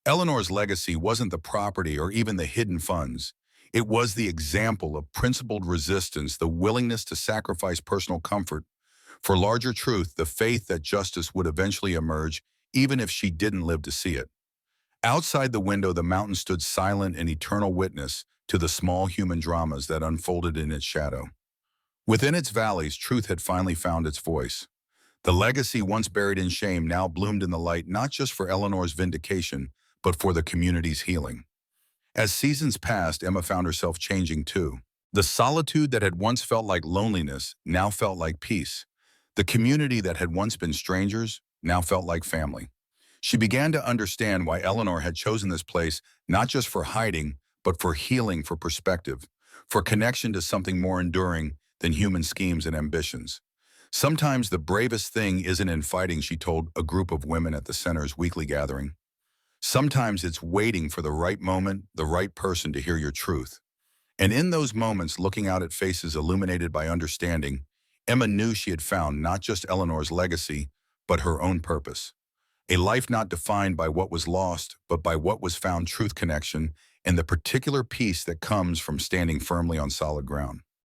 Eleanor's legacy wasn't the property or even the hidden funds. It was the example of principled resistance, the willingness to sacrifice personal comfort for larger truth, the faith that justice would eventually emerge, even if she didn't live to see it. Outside the window, the mountain stood silent in eternal witness to the small human dramas that unfolded in its shadow. Within its valleys, truth had finally found its voice. The legacy once buried in shame now bloomed in the light, not just for Eleanor's vindication, but for the community's healing. As seasons passed, Emma found herself changing too. The solitude that had once felt like loneliness now felt like peace. The community that had once been strangers now felt like family. She began to understand why Eleanor had chosen this place, not just for hiding, but for healing, for perspective, for connection to something more enduring than human schemes and ambitions. "Sometimes the bravest thing isn't in fighting," she told a group of women at the center's weekly gathering. "Sometimes it's waiting for the right moment, the right person to hear your truth." And in those moments, looking out at faces illuminated by understanding, Emma knew she had found not just Eleanor's legacy, but her own purpose. A life not defined by what was lost, but by what was found, truth, connection, and the particular peace that comes from standing firmly on solid ground.